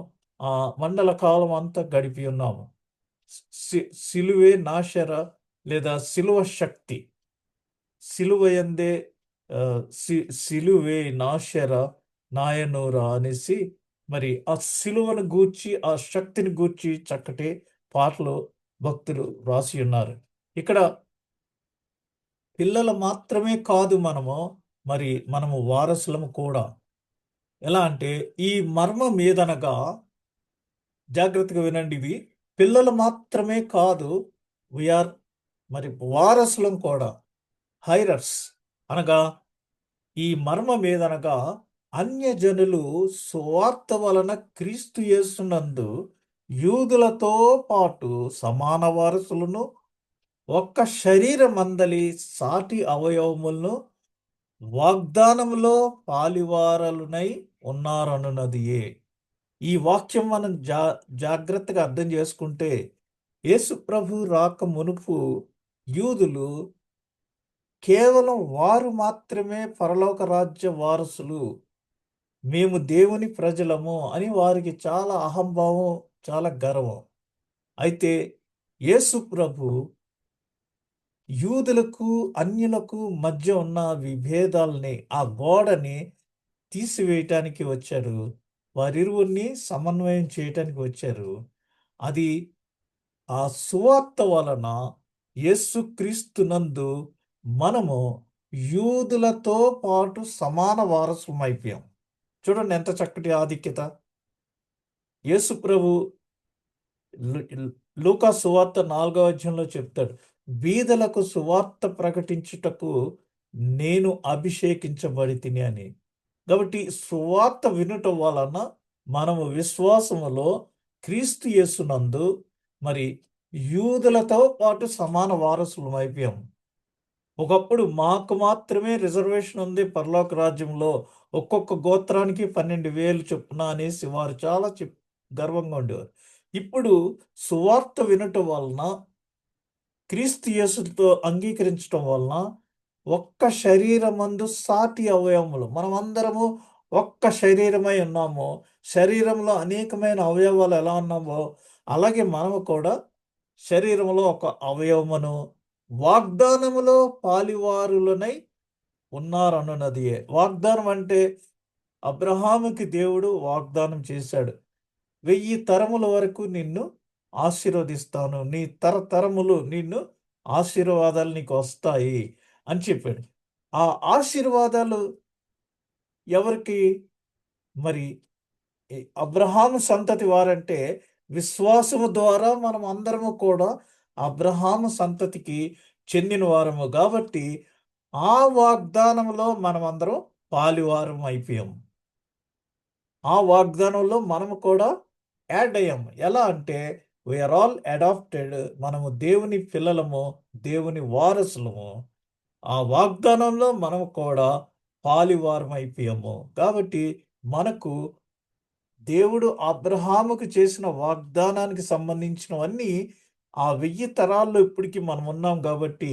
ఆ మండల కాలం అంతా గడిపి ఉన్నాము. సిలువే నాశర లేదా సిలువ శక్తి. సిలువయందే సిలువే నాశర నాయనూరా అనేసి మరి ఆ సిలువను గూర్చి ఆ శక్తిని గూర్చి చక్కటి పాటలు భక్తులు రాసి ఉన్నారు. ఇక్కడ పిల్లలు మాత్రమే కాదు మనము వారసులము కూడా. ఎలా అంటే ఈ మర్మం ఏదనగా జాగ్రత్తగా వినండి, ఇవి పిల్లలు మాత్రమే కాదు, వీఆర్ మరి వారసులం కూడా. హైరర్స్ అనగా ఈ మర్మం ఏదనగా అన్యజనులు సువార్త వలన క్రీస్తు యేసునందు యూదులతో పాటు సమాన వారసులను, ఒక్క శరీరమందలి సాటి అవయవములను వాగ్దానములో పాలివారలునై ఉన్నారనున్నదియే. ఈ వాక్యం మనం జాగ్రత్తగా అర్థం చేసుకుంటే, యేసు ప్రభు రాక మునుపు యూదులు కేవలం వారు మాత్రమే పరలోక రాజ్య వారసులు, మేము దేవుని ప్రజలము అని వారికి చాలా అహంభావం, చాలా గర్వం. అయితే యేసు ప్రభు యూదులకు అన్యులకు మధ్య ఉన్న విభేదాల్ని, ఆ గోడని తీసివేయటానికి వచ్చారు. వారిరువురిని సమన్వయం చేయటానికి వచ్చారు. అది ఆ సువార్త వలన యేసుక్రీస్తునందు మనము యూదులతో పాటు సమాన వారసులం అయిపోయాం. చూడండి ఎంత చక్కటి ఆధిక్యత. యేసు ప్రభు లూకా సువార్త 4వ అధ్యాయంలో చెప్తాడు, బీదలకు సువార్త ప్రకటించుటకు నేను అభిషేకించబడి తిని అని. కాబట్టి సువార్త వినుట వలన మనము విశ్వాసములో క్రీస్తు యేసునందు మరి యూదులతో పాటు సమాన వారసులం అయిపోయాం. ఒకప్పుడు మాకు మాత్రమే రిజర్వేషన్ ఉంది పరలోక రాజ్యంలో, ఒక్కొక్క గోత్రానికి 12,000 చొప్పున అనేసి వారు చాలా గర్వంగా ఉండేవారు. ఇప్పుడు సువార్త వినటం వలన, క్రీస్తు యేసుతో అంగీకరించటం వలన ఒక్క శరీరమందు సాటి అవయవములు, మనమందరము ఒక్క శరీరమై ఉన్నాము. శరీరంలో అనేకమైన అవయవాలు ఎలా ఉన్నామో అలాగే మనము కూడా శరీరంలో ఒక అవయవమును వాగ్దానములో పాలివారులనై ఉన్నారనున్నదియే. వాగ్దానం అంటే అబ్రహాముకి దేవుడు వాగ్దానం చేశాడు, 1000 తరముల వరకు నిన్ను ఆశీర్వదిస్తాను, నీ తరతరములు నిన్ను ఆశీర్వాదాలు నీకు వస్తాయి అని చెప్పాడు. ఆ ఆశీర్వాదాలు ఎవరికి? మరి అబ్రహాము సంతతి వారంటే విశ్వాసము ద్వారా మనం అందరము కూడా అబ్రహాము సంతతికి చెందిన వారము కాబట్టి ఆ వాగ్దానంలో మనమందరం పాలివారం అయిపోయాం. ఆ వాగ్దానంలో మనము కూడా యాడ్ అయ్యాము. ఎలా అంటే వీఆర్ ఆల్ అడాప్టెడ్. మనము దేవుని పిల్లలము, దేవుని వారసులము. ఆ వాగ్దానంలో మనం కూడా పాలివారం అయిపోయాము. కాబట్టి మనకు దేవుడు అబ్రహాముకు చేసిన వాగ్దానానికి సంబంధించినవన్నీ ఆ 1000 తరాల్లో ఇప్పటికి మనం ఉన్నాం కాబట్టి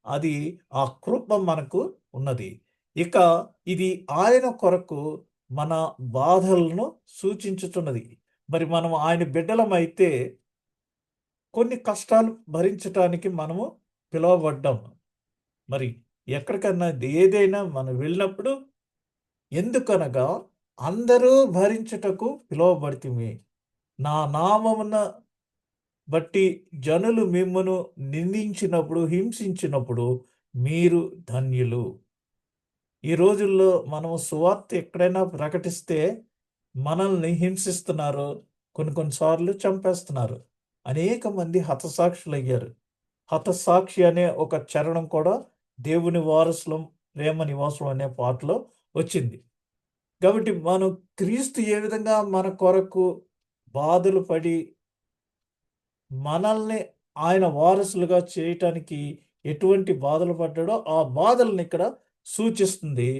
అది ఆ కృప మనకు ఉన్నది. ఇక ఇది ఆయన కొరకు మన బాధలను సూచించుచున్నది. మరి మనం ఆయన బిడ్డలమైతే కొన్ని కష్టాలు భరించటానికి మనము పిలువబడ్డాం. మరి ఎక్కడికన్నా ఏదైనా మనం వెళ్ళినప్పుడు ఎందుకనగా అందరూ భరించుటకు పిలువబడితిమి. నా నామమున బట్టి జనులు మిమ్మును నిందించినప్పుడు, హింసించినప్పుడు మీరు ధన్యులు. ఈ రోజుల్లో మనం సువార్త ఎక్కడైనా ప్రకటిస్తే మనల్ని హింసిస్తున్నారు. కొన్ని సార్లు చంపేస్తున్నారు. అనేక మంది హతసాక్షులయ్యారు. హతసాక్షి అనే ఒక చరణం కూడా దేవుని వారసులం ప్రేమ నివాసం అనే పాటలో వచ్చింది. కాబట్టి మనం క్రీస్తు ఏ విధంగా మన కొరకు బాధలు పడి మనల్ని ఆయన వారసులుగా చేయటానికి ఎటువంటి బాధలు పడ్డాడో ఆ బాధలను ఇక్కడ సూచిస్తుంది.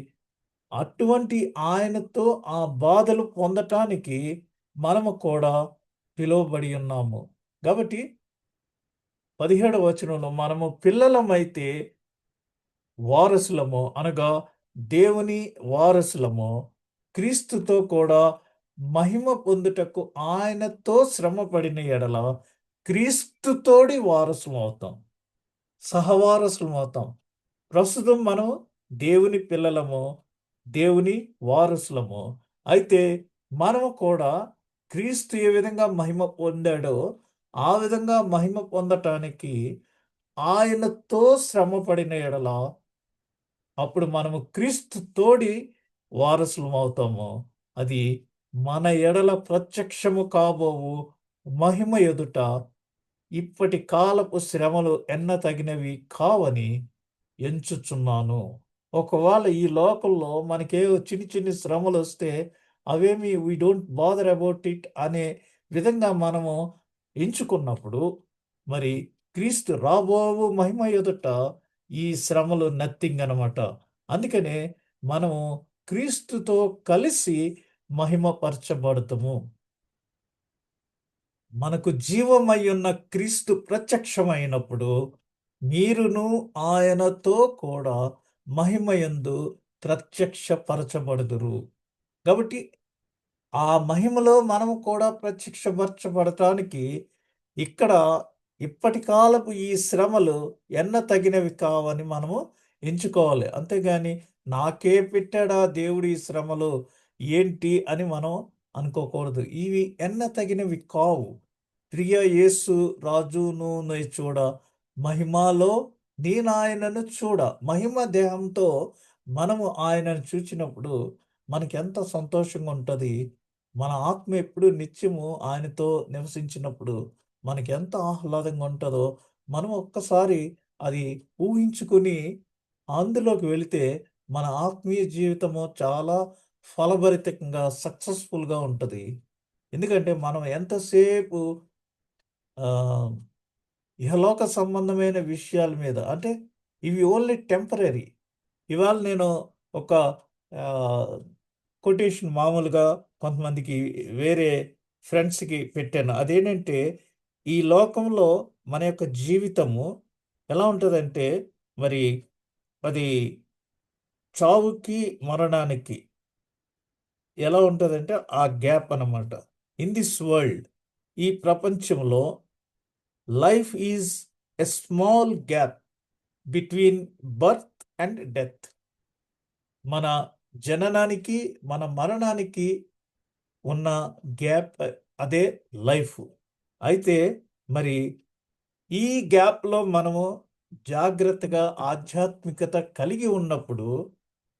అటువంటి ఆయనతో ఆ బాధలు పొందటానికి మనము కూడా పిలువబడి ఉన్నాము. కాబట్టి 17వ వచనంలో మనము పిల్లలమైతే వారసులము అనగా దేవుని వారసులము, క్రీస్తుతో కూడా మహిమ పొందుటకు ఆయనతో శ్రమపడిన ఎడల క్రీస్తుతోడి వారసులం అవుతాం, సహవారసులం అవుతాం. ప్రస్తుతం మనం దేవుని పిల్లలము, దేవుని వారసులము. అయితే మనము కూడా క్రీస్తు ఏ విధంగా మహిమ పొందాడో ఆ విధంగా మహిమ పొందటానికి ఆయనతో శ్రమపడిన ఎడల అప్పుడు మనము క్రీస్తు తోడి వారసులం అవుతాము. అది మన ఎడల ప్రత్యక్షము కాబోవు మహిమ ఎదుట ఇప్పటి కాలపు శ్రమలు తగినవి కావని ఎంచుచున్నాను. ఒకవేళ ఈ లోకంలో మనకేవో చిన్ని శ్రమలు వస్తే అవేమి we don't bother about it అనే విధంగా మనము ఎంచుకున్నప్పుడు మరి క్రీస్తు రాబోవు మహిమ ఎదుట ఈ శ్రమలు నథింగ్ అనమాట. అందుకనే మనము క్రీస్తుతో కలిసి మహిమపరచబడతాము. మనకు జీవమయ్యున్న క్రీస్తు ప్రత్యక్షమైనప్పుడు మీరును ఆయనతో కూడా మహిమయందు ప్రత్యక్షపరచబడుదురు. కాబట్టి ఆ మహిమలో మనము కూడా ప్రత్యక్షపరచబడటానికి ఇక్కడ ఇప్పటి కాలపు ఈ శ్రమలు తగినవి కావని మనము ఎంచుకోవాలి. అంతేగాని నాకే పెట్టాడా దేవుడు ఈ శ్రమలు ఏంటి అని మనం అనుకోకూడదు. ఇవి తగినవి కావు. ప్రియ యేసు రాజును చూడ మహిమలో నేనాయనను చూడ. మహిమ దేహంతో మనము ఆయనను చూచినప్పుడు మనకెంత సంతోషంగా ఉంటుంది. మన ఆత్మ ఎప్పుడు నిత్యము ఆయనతో నివసించినప్పుడు మనకెంత ఆహ్లాదంగా ఉంటుందో మనం ఒక్కసారి అది ఊహించుకుని అందులోకి వెళితే మన ఆత్మీయ జీవితము చాలా ఫలభరితంగా సక్సెస్ఫుల్గా ఉంటుంది. ఎందుకంటే మనం ఎంతసేపు ఇహలోక సంబంధమైన విషయాల మీద అంటే ఇవి ఓన్లీ టెంపరరీ. ఇవాళ నేను ఒక కొటేషన్ మామూలుగా కొంతమందికి వేరే ఫ్రెండ్స్కి పెట్టాను. అదేంటంటే ఈ లోకంలో మన యొక్క జీవితము ఎలా ఉంటుందంటే మరి అది చావుకి మరణానికి ఎలా ఉంటుందంటే ఆ గ్యాప్ అన్నమాట. ఇన్ దిస్ వరల్డ్ ఈ ప్రపంచంలో life is a small gap between birth and death. మన జననానికి మన మరణానికి ఉన్న గ్యాప్ అదే లైఫ్. అయితే మరి ఈ గ్యాప్లో మనము జాగ్రత్తగా ఆధ్యాత్మికత కలిగి ఉన్నప్పుడు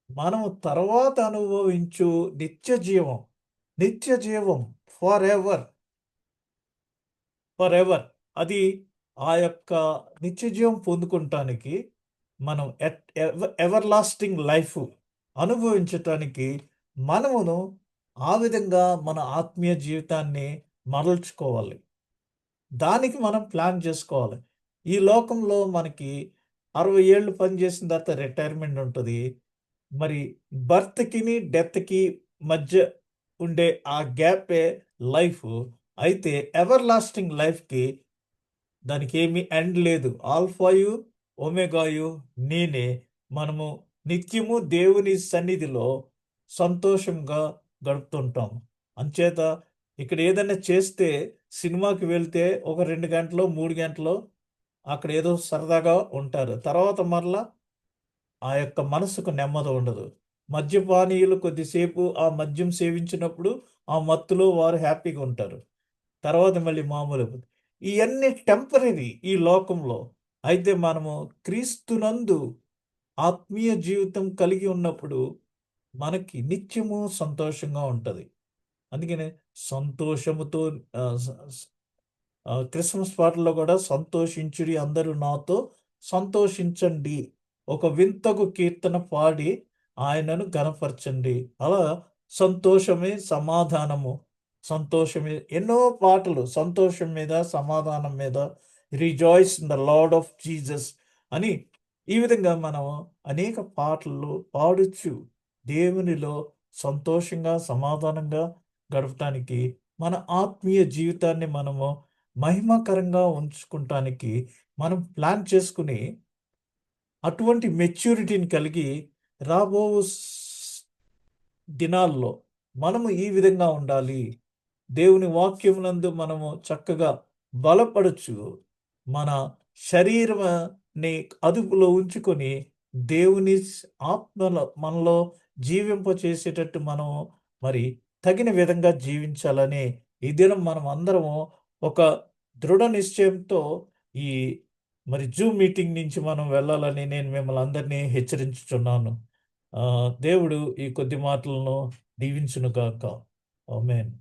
మనము తర్వాత అనుభవించు నిత్య జీవం ఫర్ ఎవర్ అది ఆ యొక్క నిత్య జీవం పొందుకుంటానికి మనం ఎవర్ లాస్టింగ్ లైఫ్ అనుభవించటానికి మనమును ఆ విధంగా మన ఆత్మీయ జీవితాన్ని మరల్చుకోవాలి. దానికి మనం ప్లాన్ చేసుకోవాలి. ఈ లోకంలో మనకి 60 ఏళ్ళు పని చేసిన తర్వాత రిటైర్మెంట్ ఉంటుంది. మరి బర్త్‌కిని, డెత్‌కి మధ్య ఉండే ఆ గ్యాపే లైఫ్. అయితే ఎవర్ లాస్టింగ్ లైఫ్‌కి దానికేమీ ఎండ్ లేదు. ఆల్ఫాయు, ఒమేగాయు నేనే. మనము నిత్యము దేవుని సన్నిధిలో సంతోషంగా గడుపుతుంటాం. అంచేత ఇక్కడ ఏదైనా చేస్తే సినిమాకి వెళ్తే ఒక 2 గంటలో, 3 గంటలో అక్కడ ఏదో సరదాగా ఉంటారు. తర్వాత మరలా ఆ యొక్క మనసుకు నెమ్మది ఉండదు. మద్యపానీయులు కొద్దిసేపు ఆ మద్యం సేవించినప్పుడు ఆ మత్తులో వారు హ్యాపీగా ఉంటారు. తర్వాత మళ్ళీ మామూలు. ఇయన్నీ టెంపరరీ ఈ లోకంలో. అయితే మనము క్రీస్తునందు ఆత్మీయ జీవితం కలిగి ఉన్నప్పుడు మనకి నిత్యము సంతోషంగా ఉంటది. అందుకనే సంతోషముతో ఆహ్, స స్ క్రిస్మస్ పాటల్లో కూడా సంతోషించుడి అందరూ నాతో సంతోషించండి. ఒక వింతకు కీర్తన పాడి ఆయనను ఘనపరచండి. అలా సంతోషమే సమాధానము. సంతోషమే ఎన్నో పాటలు సంతోషం మీద, సమాధానం మీద rejoice in the lord of Jesus అని ఈ విధంగా మనం అనేక పాటలు పాడొచ్చు. దేవునిలో సంతోషంగా, సమాధానంగా గడపటానికి మన ఆత్మీయ జీవితాన్ని మనము మహిమకరంగా ఉంచుకుంటానికి మనం ప్లాన్ చేసుకుని అటువంటి మెచ్యూరిటీని కలిగి రాబో దినాల్లో మనము ఈ విధంగా ఉండాలి. దేవుని వాక్యమునందు మనము చక్కగా బలపడుచు మన శరీరాన్ని అదుపులో ఉంచుకొని దేవుని ఆత్మలో మనలో జీవింపచేసేటట్టు మనం మరి తగిన విధంగా జీవించాలని ఈ దినం మనం అందరము ఒక దృఢ నిశ్చయంతో ఈ మరి జూమ్ మీటింగ్ నుంచి మనం వెళ్ళాలని నేను మిమ్మల్ని అందరినీ హెచ్చరించుచున్నాను. దేవుడు ఈ కొద్ది మాటలను దీవించునుగాక. ఆమేన్.